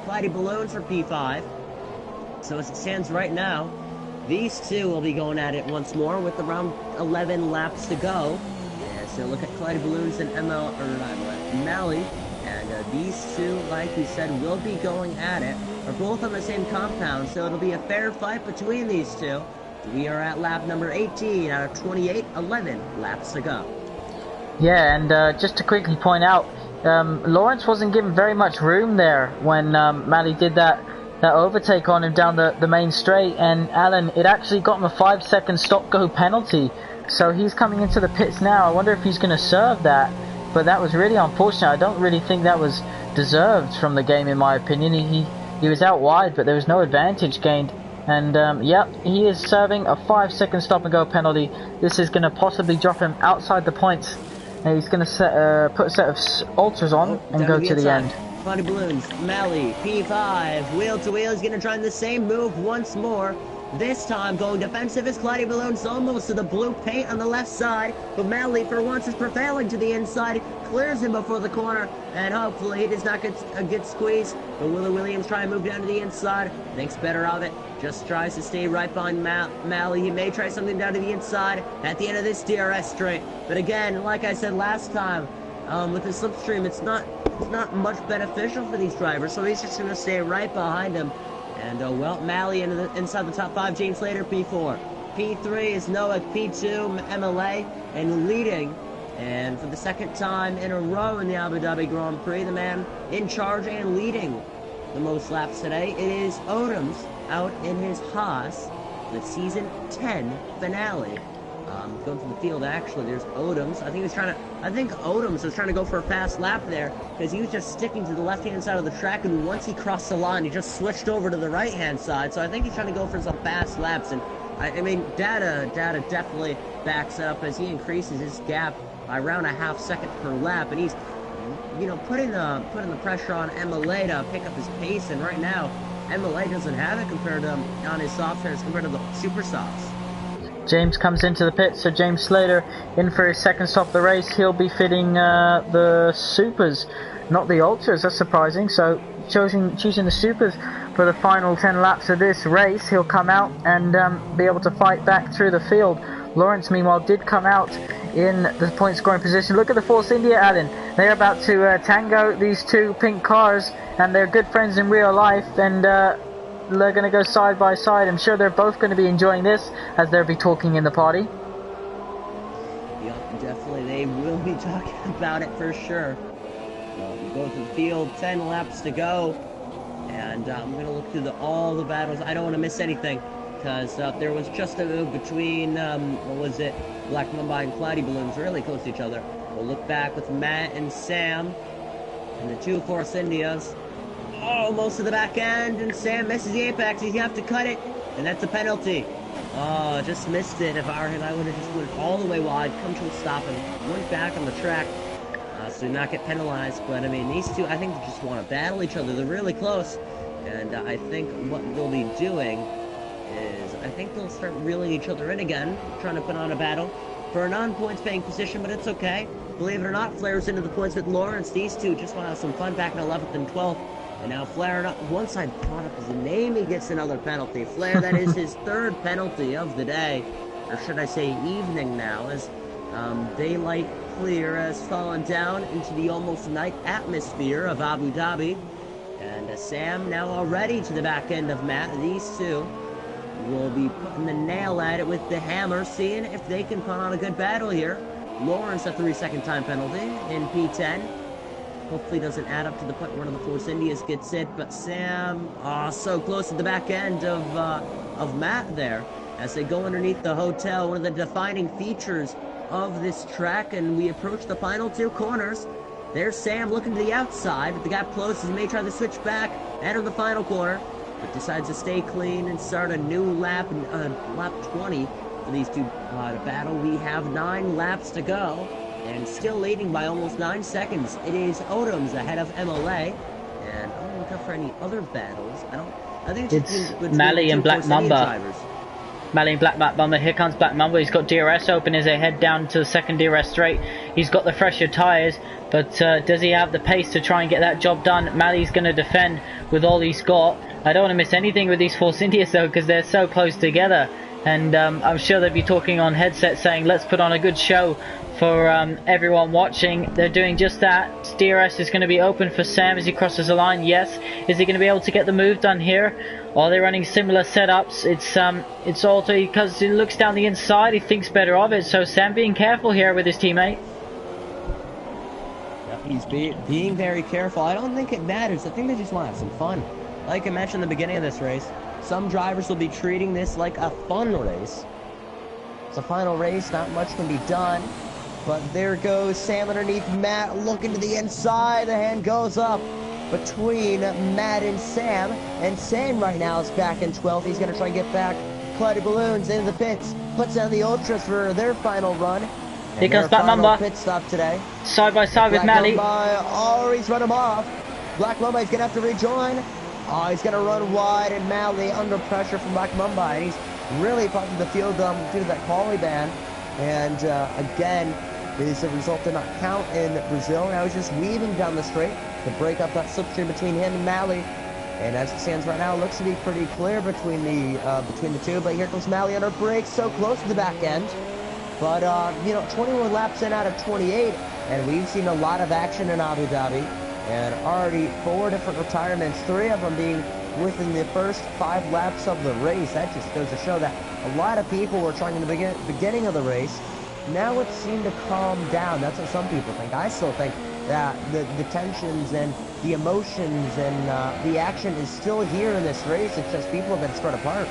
[SPEAKER 1] Cloudy Balloons for P5. So as it stands right now, these two will be going at it once more with around 11 laps to go. And so look at Cloudy Balloons and Malley. And these two, like we said, will be going at it. Are both on the same compound, so it'll be a fair fight between these two. We are at lap number 18 out of 28, 11 laps to go.
[SPEAKER 2] Yeah, and just to quickly point out, Lawrence wasn't given very much room there when Malley did that overtake on him down the main straight, and Alan, it actually got him a 5-second stop-go penalty, so he's coming into the pits now. I wonder if he's going to serve that, but that was really unfortunate. I don't really think that was deserved from the game, in my opinion. He was out wide, but there was no advantage gained, and yep, he is serving a 5-second stop-and-go penalty. This is going to possibly drop him outside the points. And he's going to put a set of ultras on and go to the end.
[SPEAKER 1] Cloudy Balloons, Malley, P5, wheel to wheel. He's going to try the same move once more. This time going defensive is Cloudy Balloons, almost to the blue paint on the left side. But Malley, for once, is prevailing to the inside. Clears him before the corner. And hopefully he does not get a good squeeze. But Willie Williams try and move down to the inside. Thinks better of it. Just tries to stay right behind Malley. He may try something down to the inside at the end of this DRS straight. But again, like I said last time, with the slipstream, it's not much beneficial for these drivers. So he's just going to stay right behind him. And, well, Malley inside the top 5, James Slater, P4. P3 is Noah, P2, MLA, and leading. And for the second time in a row in the Abu Dhabi Grand Prix, the man in charge and leading the most laps today, it is Odoms out in his Haas, the Season 10 finale. Going to the field, actually, there's Odoms. I think Odoms was trying to go for a fast lap there, because he was just sticking to the left-hand side of the track, and once he crossed the line, he just switched over to the right-hand side, so I think he's trying to go for some fast laps, and I mean, data definitely backs up as he increases his gap by around a half second per lap, and he's, you know, putting the pressure on MLA to pick up his pace, and right now, MLA doesn't have it compared to on his soft tires compared to the super softs.
[SPEAKER 2] James comes into the pit, so James Slater in for his second stop of the race. He'll be fitting the supers, not the ultras. That's surprising. So choosing the supers for the final 10 laps of this race. He'll come out and be able to fight back through the field. Lawrence, meanwhile, did come out in the point scoring position. Look at the Force India, Alan. They're about to tango these two pink cars, and they're good friends in real life, and they're going to go side by side. I'm sure they're both going to be enjoying this as they'll be talking in the party.
[SPEAKER 1] Yep, definitely. They will be talking about it for sure. We go to the field, 10 laps to go. And I'm going to look through all the battles. I don't want to miss anything. because there was just a move between, what was it, Black Mamba and Cloudy Balloons, really close to each other. We'll look back with Matt and Sam, and the two Force Indias. Oh, most of the back end, and Sam misses the apex. He's gonna have to cut it, and that's a penalty. Oh, just missed it. If I were him, I would have just went all the way wide, come to a stop, and went back on the track. So not get penalized. But I mean, these two, I think they just want to battle each other. They're really close, and I think what they'll be doing is, I think they'll start reeling each other in again, trying to put on a battle for a non-points paying position, but it's okay. Believe it or not, Flair's into the points with Lawrence. These two just want to have some fun back in 11th and 12th. And now Flair, once I brought up his name, he gets another penalty. Flair, that is his third penalty of the day, or should I say evening now, as daylight clear has fallen down into the almost night atmosphere of Abu Dhabi. And Sam now already to the back end of Matt. These two will be putting the nail at it with the hammer, seeing if they can put on a good battle here. Lawrence, a 3-second time penalty in P10. Hopefully doesn't add up to the point where one of the Force Indias gets it, but Sam, so close to the back end of Matt there, as they go underneath the hotel, one of the defining features of this track, and we approach the final two corners. There's Sam looking to the outside, but the gap closes. He may try to switch back, enter the final corner, but decides to stay clean and start a new lap, lap 20 for these two to battle. We have 9 laps to go, and still leading by almost 9 seconds. It is Odoms ahead of MLA, and I'm gonna look out for any other battles. I think
[SPEAKER 2] it's Mally and Black Mamba. Mally and Black Mamba. Here comes Black Mamba. He's got DRS open as they head down to the second DRS straight. He's got the fresher tyres, but does he have the pace to try and get that job done? Mally's going to defend with all he's got. I don't want to miss anything with these Force Indias though, because they're so close together. And I'm sure they'll be talking on headset saying, let's put on a good show for everyone watching. They're doing just that. DRS is going to be open for Sam as he crosses the line. Yes. Is he going to be able to get the move done here? Or are they running similar setups? It's also because he looks down the inside, he thinks better of it. So Sam being careful here with his teammate.
[SPEAKER 1] Yep, he's being very careful. I don't think it matters. I think they just want to have some fun. Like I mentioned in the beginning of this race, some drivers will be treating this like a fun race. It's a final race, not much can be done. But there goes Sam underneath Matt, looking to the inside. The hand goes up between Matt and Sam. And Sam right now is back in 12th. He's going to try and get back Cloudy Balloons into the pits. Puts down the Ultras for their final run. And
[SPEAKER 2] here comes Black Mamba.
[SPEAKER 1] Pit stop today.
[SPEAKER 2] Side by side with Mally.
[SPEAKER 1] Oh, he's run him off. Black Mamba is going to have to rejoin. Oh, he's going to run wide, and Mally under pressure from Black Mamba. And he's really pumped the field due to that quality ban. And again, as a result did not count in Brazil. Now he's just weaving down the straight to break up that slipstream between him and Mally. And as it stands right now, it looks to be pretty clear between the two. But here comes Mally under brakes, so close to the back end. But, 21 laps in out of 28. And we've seen a lot of action in Abu Dhabi. And already 4 different retirements, 3 of them being within the first 5 laps of the race. That just goes to show that a lot of people were trying in the beginning of the race. Now it seemed to calm down. That's what some people think. I still think that the tensions and the emotions and the action is still here in this race. It's just people have been spread apart.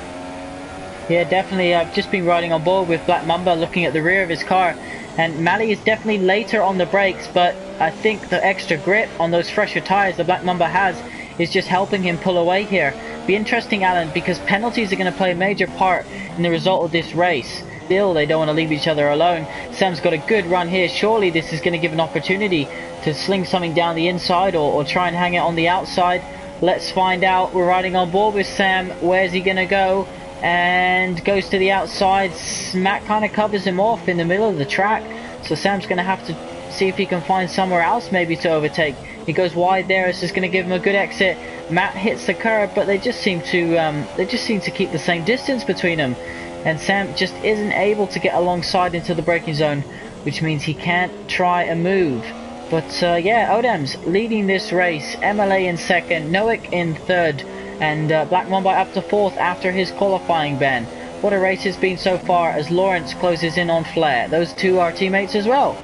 [SPEAKER 2] Yeah, definitely. I've just been riding on board with Black Mamba, looking at the rear of his car. And Mally is definitely later on the brakes, but I think the extra grip on those fresher tyres the Black Mamba has is just helping him pull away here. Be interesting, Alan, because penalties are going to play a major part in the result of this race. Still, they don't want to leave each other alone. Sam's got a good run here. Surely this is going to give an opportunity to sling something down the inside or try and hang it on the outside. Let's find out. We're riding on board with Sam. Where's he going to go? And goes to the outside. Matt kind of covers him off in the middle of the track. So Sam's going to have to see if he can find somewhere else maybe to overtake. He goes wide there. It's just going to give him a good exit. Matt hits the curb, but they just seem to keep the same distance between them. And Sam just isn't able to get alongside into the braking zone, which means he can't try a move. But yeah, Odems leading this race. MLA in second, Noik in third, and Black Mamba up to fourth after his qualifying ban. What a race it's been so far as Lawrence closes in on Flair. Those two are teammates as well.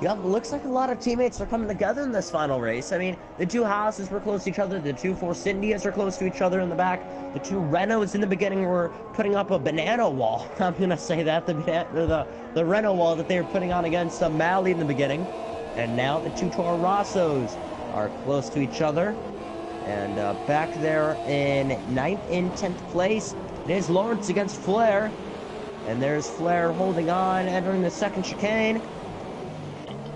[SPEAKER 1] Yep, looks like a lot of teammates are coming together in this final race. I mean, the two Houses were close to each other. The two Force Indias are close to each other in the back. The two Renaults in the beginning were putting up a banana wall. I'm going to say that, the Renault wall that they were putting on against Mali in the beginning. And now the two Toro Rossos are close to each other. And back there in 9th and 10th place, it is Lawrence against Flair. And there's Flair holding on, entering the second chicane.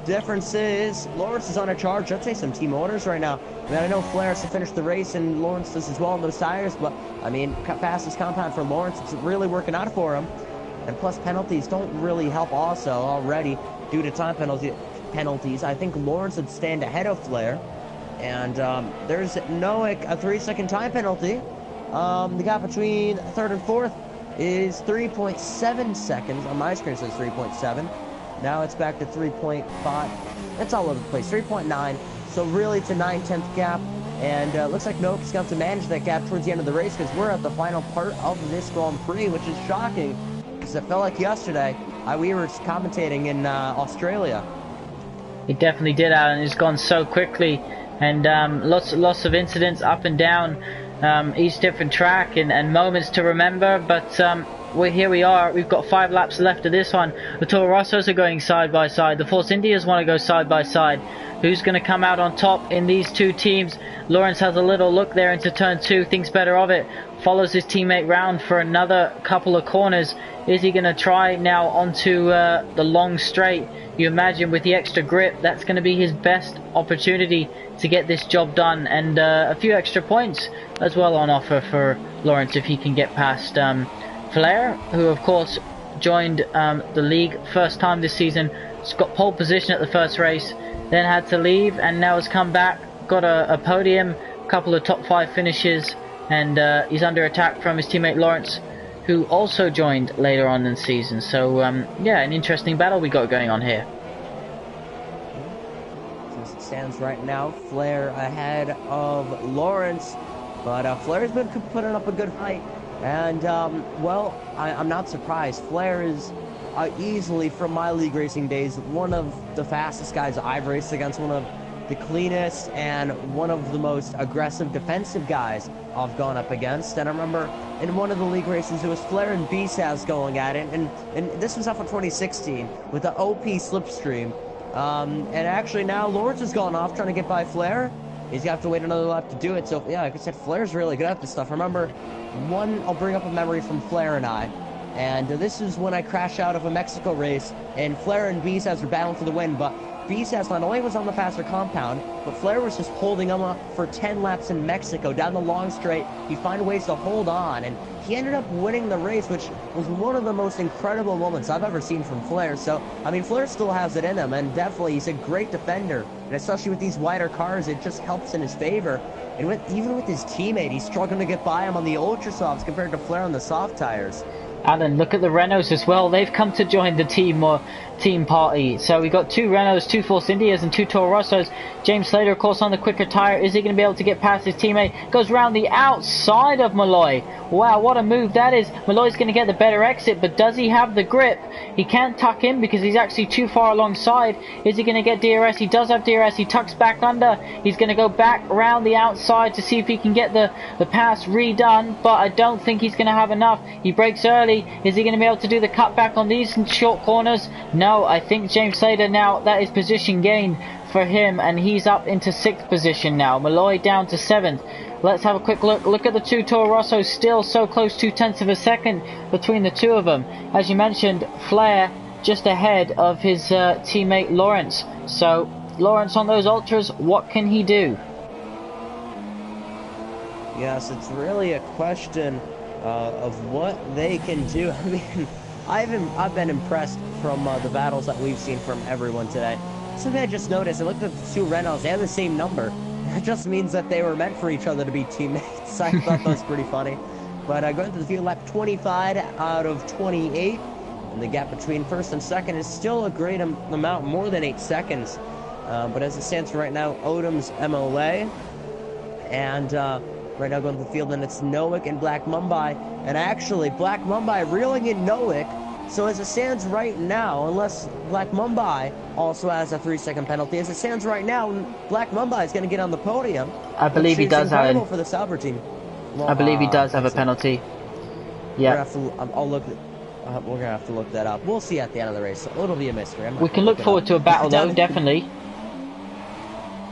[SPEAKER 1] Difference is Lawrence is on a charge. I'd say some team orders right now. I mean, I know Flair has to finish the race and Lawrence does as well on those tires, but I mean, fastest compound for Lawrence, it's really working out for him. And plus penalties don't really help also already due to time penalties. I think Lawrence would stand ahead of Flair. And there's Noack, a 3-second time penalty. The gap between third and fourth is 3.7 seconds. On my screen it says 3.7. Now it's back to 3.5. It's all over the place. 3.9. So really it's a 9/10 gap. And looks like Noak's going to have to manage that gap towards the end of the race because we're at the final part of this Grand Prix, which is shocking because it felt like yesterday we were commentating in Australia.
[SPEAKER 2] It definitely did, Alan. It's gone so quickly. And lots of incidents up and down each different track and moments to remember. But here we are. We've got 5 laps left of this one. The Toro Rossos are going side by side. The Force Indias want to go side by side. Who's going to come out on top in these two teams? Lawrence has a little look there into turn 2. Thinks better of it. Follows his teammate round for another couple of corners. Is he going to try now onto the long straight? You imagine with the extra grip, that's going to be his best opportunity to get this job done. And a few extra points as well on offer for Lawrence if he can get past Flair, who of course joined the league first time this season. He's got pole position at the first race, then had to leave and now has come back, got a podium, a couple of top 5 finishes, and he's under attack from his teammate Lawrence, who also joined later on in the season. So yeah, an interesting battle we got going on here.
[SPEAKER 1] As it stands right now, Flair ahead of Lawrence, but Flair's been putting up a good fight. And, well, I'm not surprised. Flair is easily, from my league racing days, one of the fastest guys I've raced against, one of the cleanest and one of the most aggressive defensive guys I've gone up against. And I remember in one of the league races, it was Flair and B-Saz going at it, and this was up in 2016 with the OP Slipstream. And actually now Lawrence has gone off trying to get by Flair. He's going to have to wait another lap to do it. So, yeah, like I said, Flair's really good at this stuff. Remember, I'll bring up a memory from Flair and I. And this is when I crashed out of a Mexico race, and Flair and B-Saz were battling for the win. But B-Saz not only was on the faster compound, but Flair was just holding him up for 10 laps in Mexico, down the long straight. He'd find ways to hold on, and he ended up winning the race, which was one of the most incredible moments I've ever seen from Flair. So, I mean, Flair still has it in him, and definitely he's a great defender. And especially with these wider cars, it just helps in his favor. And even with his teammate, he's struggling to get by him on the Ultra Softs compared to Flair on the soft tires.
[SPEAKER 2] Alan, look at the Renaults as well. They've come to join the team party. So we got 2 Renaults, 2 Force Indias, and 2 Toro Rossos. James Slater, of course, on the quicker tire. Is he going to be able to get past his teammate? Goes round the outside of Malloy. Wow, what a move that is. Malloy's going to get the better exit, but does he have the grip? He can't tuck in because he's actually too far alongside. Is he going to get DRS? He does have DRS. He tucks back under. He's going to go back round the outside to see if he can get the pass redone, but I don't think he's going to have enough. He brakes early. Is he going to be able to do the cutback on these short corners? No, I think James Slater now, that is position gain for him, and he's up into 6th position now. Malloy down to 7th. Let's have a quick look. Look at the 2 Toro Rossos, still so close, 0.2 of a second between the 2 of them. As you mentioned, Flair just ahead of his teammate Lawrence. So Lawrence on those ultras, what can he do?
[SPEAKER 1] Yes, it's really a question of what they can do. I mean, I've been impressed from the battles that we've seen from everyone today. Something I just noticed, I looked at the 2 Renaults, they have the same number. That just means that they were meant for each other to be teammates. I thought that was pretty funny. But going through the field, lap 25 out of 28. And the gap between first and second is still a great amount, more than 8 seconds. But as it stands right now, Odom's MLA. And right now going to the field, and it's Noack and Black Mumbai. And actually, Black Mumbai reeling in Noack. So as it stands right now, unless Black Mumbai also has a 3-second penalty, as it stands right now, Black Mumbai is going to get on the podium.
[SPEAKER 2] I believe he does, Alan.
[SPEAKER 1] For the Sauber team. Well,
[SPEAKER 2] I believe he does have a penalty. Yeah.
[SPEAKER 1] We're going to have to look that up. We'll see at the end of the race. It'll be a mystery.
[SPEAKER 2] We can look forward to a battle, though, definitely.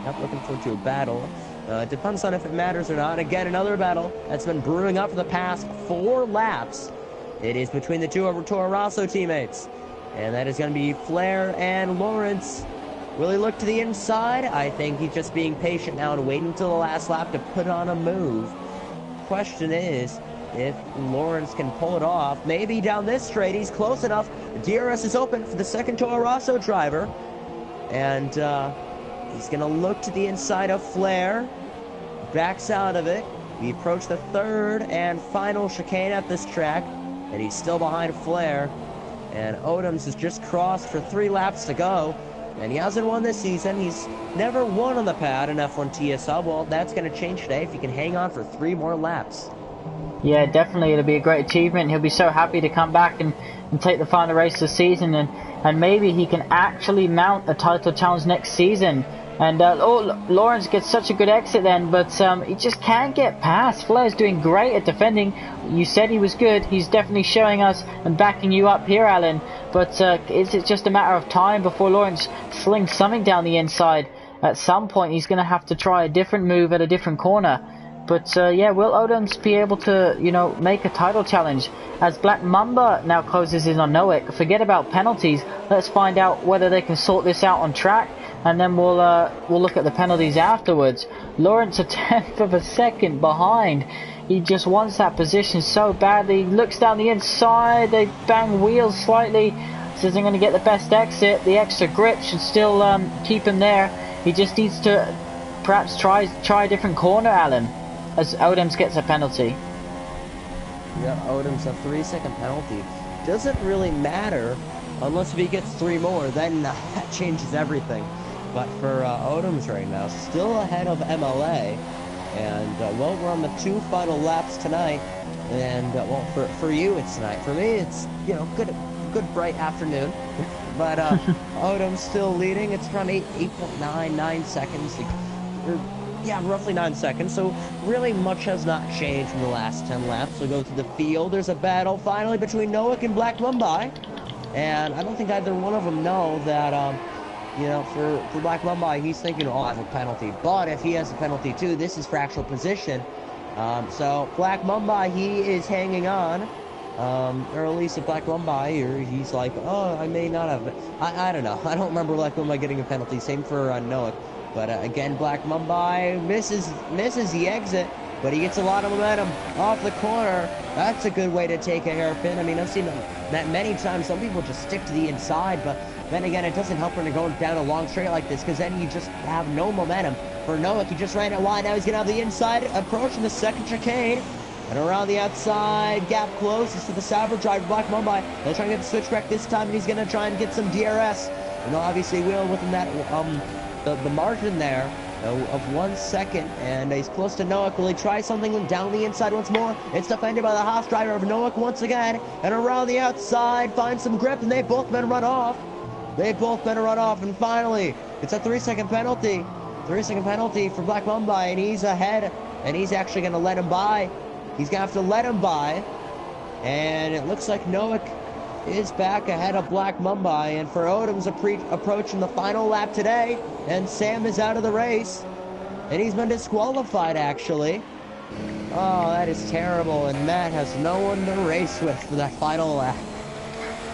[SPEAKER 1] Not looking forward to a battle. It depends on if it matters or not. Again, another battle that's been brewing up for the past 4 laps. It is between the two Toro Rosso teammates. And that is going to be Flair and Lawrence. Will he look to the inside? I think he's just being patient now and waiting until the last lap to put on a move. Question is, if Lawrence can pull it off, maybe down this straight, he's close enough. The DRS is open for the second Toro Rosso driver. And he's going to look to the inside of Flair. Backs out of it. We approach the third and final chicane at this track. And he's still behind Flair. And Odoms has just crossed for 3 laps to go. And he hasn't won this season. He's never won on the pad in F1 TSL. Well, that's going to change today if he can hang on for 3 more laps.
[SPEAKER 2] Yeah, definitely. It'll be a great achievement. He'll be so happy to come back and take the final race of the season. And maybe he can actually mount a title challenge next season. And Lawrence gets such a good exit then, but he just can't get past. Flair's doing great at defending. You said he was good. He's definitely showing us and backing you up here, Alan. But is it just a matter of time before Lawrence slings something down the inside? At some point, he's going to have to try a different move at a different corner. But yeah, will Odoms be able to, make a title challenge? As Black Mamba now closes in on Noek, forget about penalties. Let's find out whether they can sort this out on track. And then we'll look at the penalties afterwards. Lawrence a 1/10 of a second behind. He just wants that position so badly. He looks down the inside. They bang wheels slightly. Says they're going to get the best exit. The extra grip should still keep him there. He just needs to perhaps try a different corner, Alan, as Odoms gets a penalty.
[SPEAKER 1] Yeah, Odoms a 3-second penalty. Doesn't really matter unless if he gets 3 more. Then that changes everything. But for Odoms right now, still ahead of MLA. And, well, we're on the 2 final laps tonight. And, well, for you, it's tonight. For me, it's, good bright afternoon. But Odoms still leading. It's around 8.99 seconds. Yeah, roughly 9 seconds. So really much has not changed from the last 10 laps. We'll go to the field. There's a battle finally between Noek and Black Mumbai. And I don't think either one of them know that, for Black Mumbai, he's thinking, I have a penalty. But if he has a penalty too, this is for actual position. So Black Mumbai, he is hanging on. Or at least if Black Mumbai, or he's like, I may not have. I don't know. I don't remember Black Mumbai getting a penalty. Same for Noek. But again, Black Mumbai misses the exit. But he gets a lot of momentum off the corner. That's a good way to take a hairpin. I mean, I've seen that many times. Some people just stick to the inside, but then again, it doesn't help when you're going down a long straight like this, because then you just have no momentum. For Noek, he just ran it wide. Now he's going to have the inside, approaching the second chicane. And around the outside, gap closes to the Sauber driver, Black Mumbai. They'll try and get the switchback this time, and he's going to try and get some DRS. And obviously will within that, the margin there of 1 second, and he's close to Noek. Will he try something down the inside once more? It's defended by the Haas driver of Noek once again, and around the outside finds some grip, and they've both been run off. And finally, it's a 3-second penalty. 3-second penalty for Black Mumbai, and he's ahead, and he's actually going to let him by. He's going to have to let him by, and it looks like Noek is back ahead of Black Mumbai, and for Odoms approaching the final lap today, and Sam is out of the race, and he's been disqualified actually. Oh, that is terrible, and Matt has no one to race with for that final lap.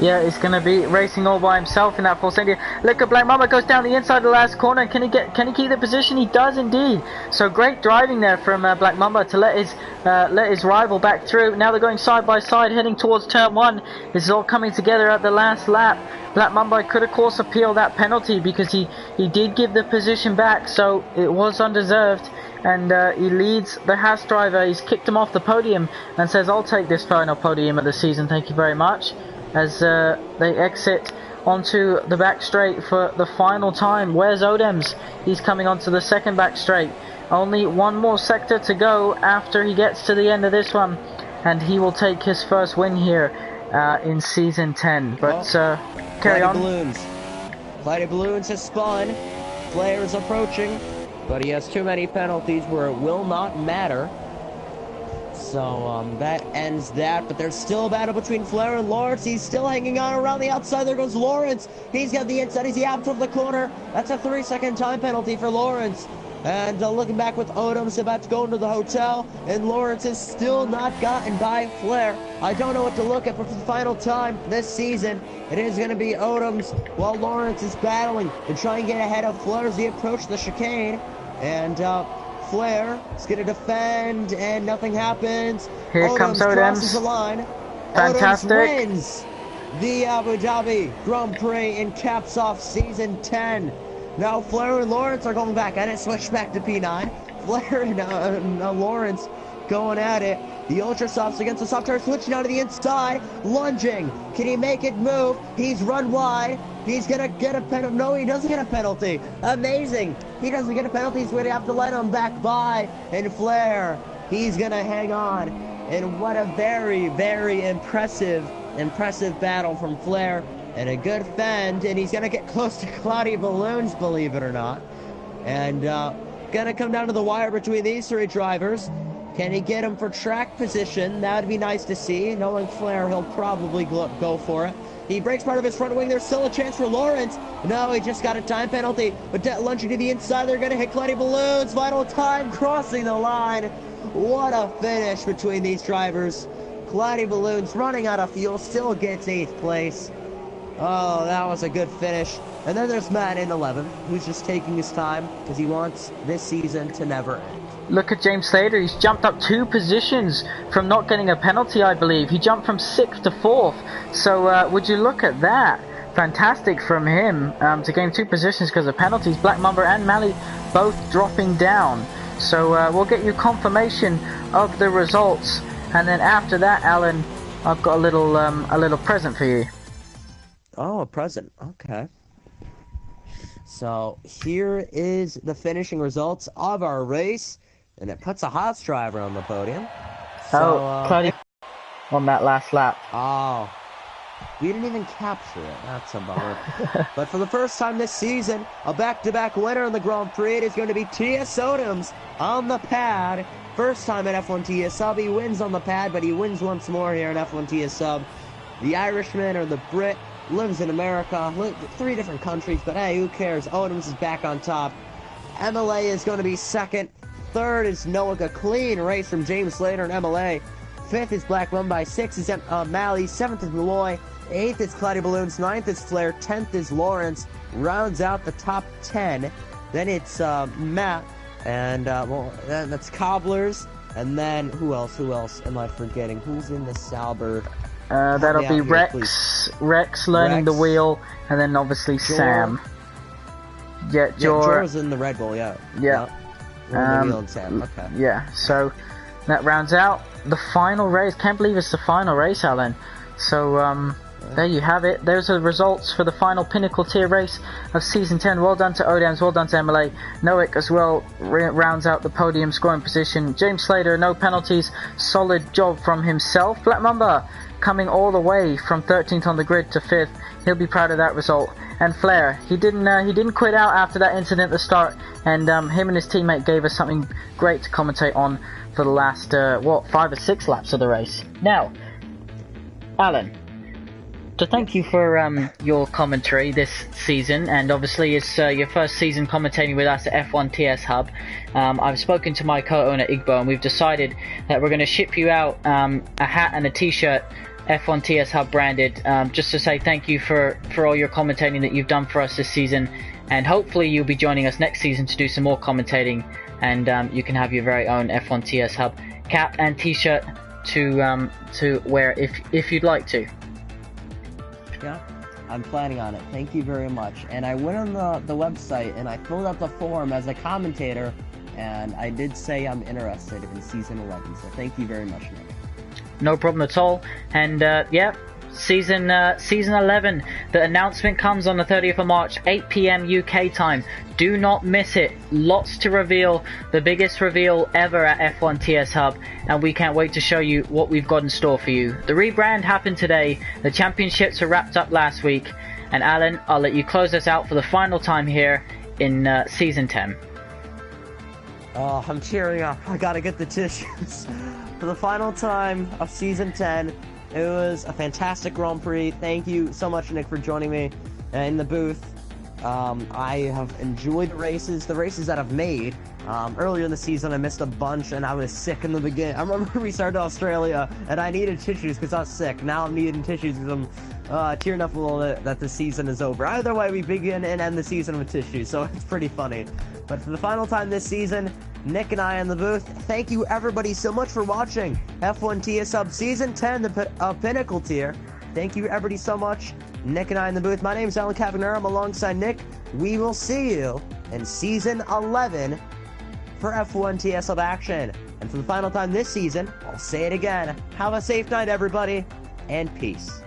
[SPEAKER 2] Yeah, he's going to be racing all by himself in that Force India. Look at Black Mamba goes down the inside of the last corner. Can he keep the position? He does indeed. So great driving there from Black Mamba to let his rival back through. Now they're going side by side, heading towards turn 1. This is all coming together at the last lap. Black Mamba could of course appeal that penalty because he did give the position back, so it was undeserved. And he leads the Haas driver. He's kicked him off the podium and says, "I'll take this final podium of the season, thank you very much." As they exit onto the back straight for the final time. Where's Odoms? He's coming onto the second back straight. Only one more sector to go after he gets to the end of this one, and he will take his first win here in Season 10. But carry on.
[SPEAKER 1] Balloons. Cloudy Balloons has spun. Flair is approaching, but he has too many penalties where it will not matter. So that ends that, but there's still a battle between Flair and Lawrence. He's still hanging on around the outside. There goes Lawrence. He's got the inside. He's out from the corner. That's a 3-second time penalty for Lawrence. And looking back with Odom's about to go into the hotel, and Lawrence is still not gotten by Flair. I don't know what to look at for the final time this season. It is going to be Odom's while Lawrence is battling to try and get ahead of Flair as he approaches the chicane. And Flair is going to defend, and nothing happens.
[SPEAKER 2] Here comes Odom's.
[SPEAKER 1] Crosses the line.
[SPEAKER 2] Fantastic.
[SPEAKER 1] Odom's wins the Abu Dhabi Grand Prix and caps off Season 10. Now Flair and Lawrence are going back at it. Switch back to P9. Flair and Lawrence going at it. The Ultra Softs against the Soft Tire, switching out to the inside. Lunging. Can he make it move? He's run wide. He's going to get a penalty. No, he doesn't get a penalty. Amazing. He doesn't get a penalty. He's going to have to let him back by. And Flair, he's going to hang on. And what a very, very impressive battle from Flair. And a good fend, and he's going to get close to Cloudy Balloons, believe it or not. And going to come down to the wire between these three drivers. Can he get him for track position? That would be nice to see. Knowing Flair, he'll probably go for it. He breaks part of his front wing. There's still a chance for Lawrence. No, he just got a time penalty. But lunging to the inside, they're going to hit Cloudy Balloons. Final time crossing the line. What a finish between these drivers. Cloudy Balloons running out of fuel, still gets 8th place. Oh, that was a good finish. And then there's Matt in 11, who's just taking his time because he wants this season to never end.
[SPEAKER 2] Look at James Slater. He's jumped up 2 positions from not getting a penalty, I believe. He jumped from 6th to 4th. So would you look at that? Fantastic from him to gain 2 positions because of penalties. Black Mamba and Mally both dropping down. So we'll get you confirmation of the results. And then after that, Alan, I've got a little present for you.
[SPEAKER 1] Oh, a present. Okay. So here is the finishing results of our race, and it puts a Haas driver on the podium. So,
[SPEAKER 2] Cloudy on that last lap.
[SPEAKER 1] Oh, we didn't even capture it. That's a bummer. But for the first time this season, a back-to-back winner in the Grand Prix is going to be T.S. Odoms on the pad. First time at F1 TS Sub. He wins on the pad, but he wins once more here in F1 TS Sub. The Irishman or the Brit lives in America, 3 different countries, but hey, who cares? Odoms is back on top. MLA is going to be second. Third is Noah. Clean race from James Slater and MLA. 5th is Black Mumbai. 6th is Mally. 7th is Malloy. 8th is Cloudy Balloons. 9th is Flair. 10th is Lawrence. Rounds out the top 10. Then it's Matt. And, well, then that's Cobblers. And then, who else am I forgetting? Who's in the Salbird?
[SPEAKER 2] That'll be Rex. Rex learning the wheel, and then obviously
[SPEAKER 1] Jor.
[SPEAKER 2] Sam. Yeah,
[SPEAKER 1] Jor's in the Red Bull, yeah.
[SPEAKER 2] Yeah.
[SPEAKER 1] The wheel and Sam, okay.
[SPEAKER 2] Yeah, so that rounds out the final race. Can't believe it's the final race, Alan. So, there you have it. Those are the results for the final Pinnacle tier race of Season 10. Well done to Odams, well done to MLA. Noik as well rounds out the podium scoring position. James Slater, no penalties. Solid job from himself. Black Mamba coming all the way from 13th on the grid to 5th. He'll be proud of that result. And Flair, he didn't quit out after that incident at the start, and him and his teammate gave us something great to commentate on for the last 5 or 6 laps of the race. Now, Alan, to thank you for your commentary this season, and obviously it's your first season commentating with us at F1 TS Hub. I've spoken to my co-owner Igbo, and we've decided that we're going to ship you out a hat and a t-shirt F1 TS Hub branded, just to say thank you for all your commentating that you've done for us this season, and hopefully you'll be joining us next season to do some more commentating, and you can have your very own F1 TS Hub cap and t-shirt to wear if you'd like to.
[SPEAKER 1] Yeah, I'm planning on it. Thank you very much. And I went on the website and I filled out the form as a commentator, and I did say I'm interested in Season 11, so thank you very much, Nick.
[SPEAKER 2] No problem at all. And yeah, season 11. The announcement comes on the 30th of March, 8 p.m. UK time. Do not miss it. Lots to reveal. The biggest reveal ever at F1 TS Hub, and we can't wait to show you what we've got in store for you. The rebrand happened today. The championships were wrapped up last week. And Alan, I'll let you close us out for the final time here in season 10.
[SPEAKER 1] Oh, I'm tearing up. I gotta get the tissues. For the final time of season 10, it was a fantastic Grand Prix. Thank you so much, Nick, for joining me in the booth. I have enjoyed the races that I've made. Earlier in the season, I missed a bunch, and I was sick in the beginning. I remember we started Australia, and I needed tissues because I was sick. Now I'm needing tissues because I'm tearing up a little bit that the season is over. Either way, we begin and end the season with tissues, so it's pretty funny. But for the final time this season, Nick and I in the booth, thank you everybody so much for watching F1 TS Hub Season 10, the Pinnacle tier. Thank you everybody so much. Nick and I in the booth. My name is Alan Cabanera. I'm alongside Nick. We will see you in Season 11 for F1 TS Hub action. And for the final time this season, I'll say it again. Have a safe night, everybody, and peace.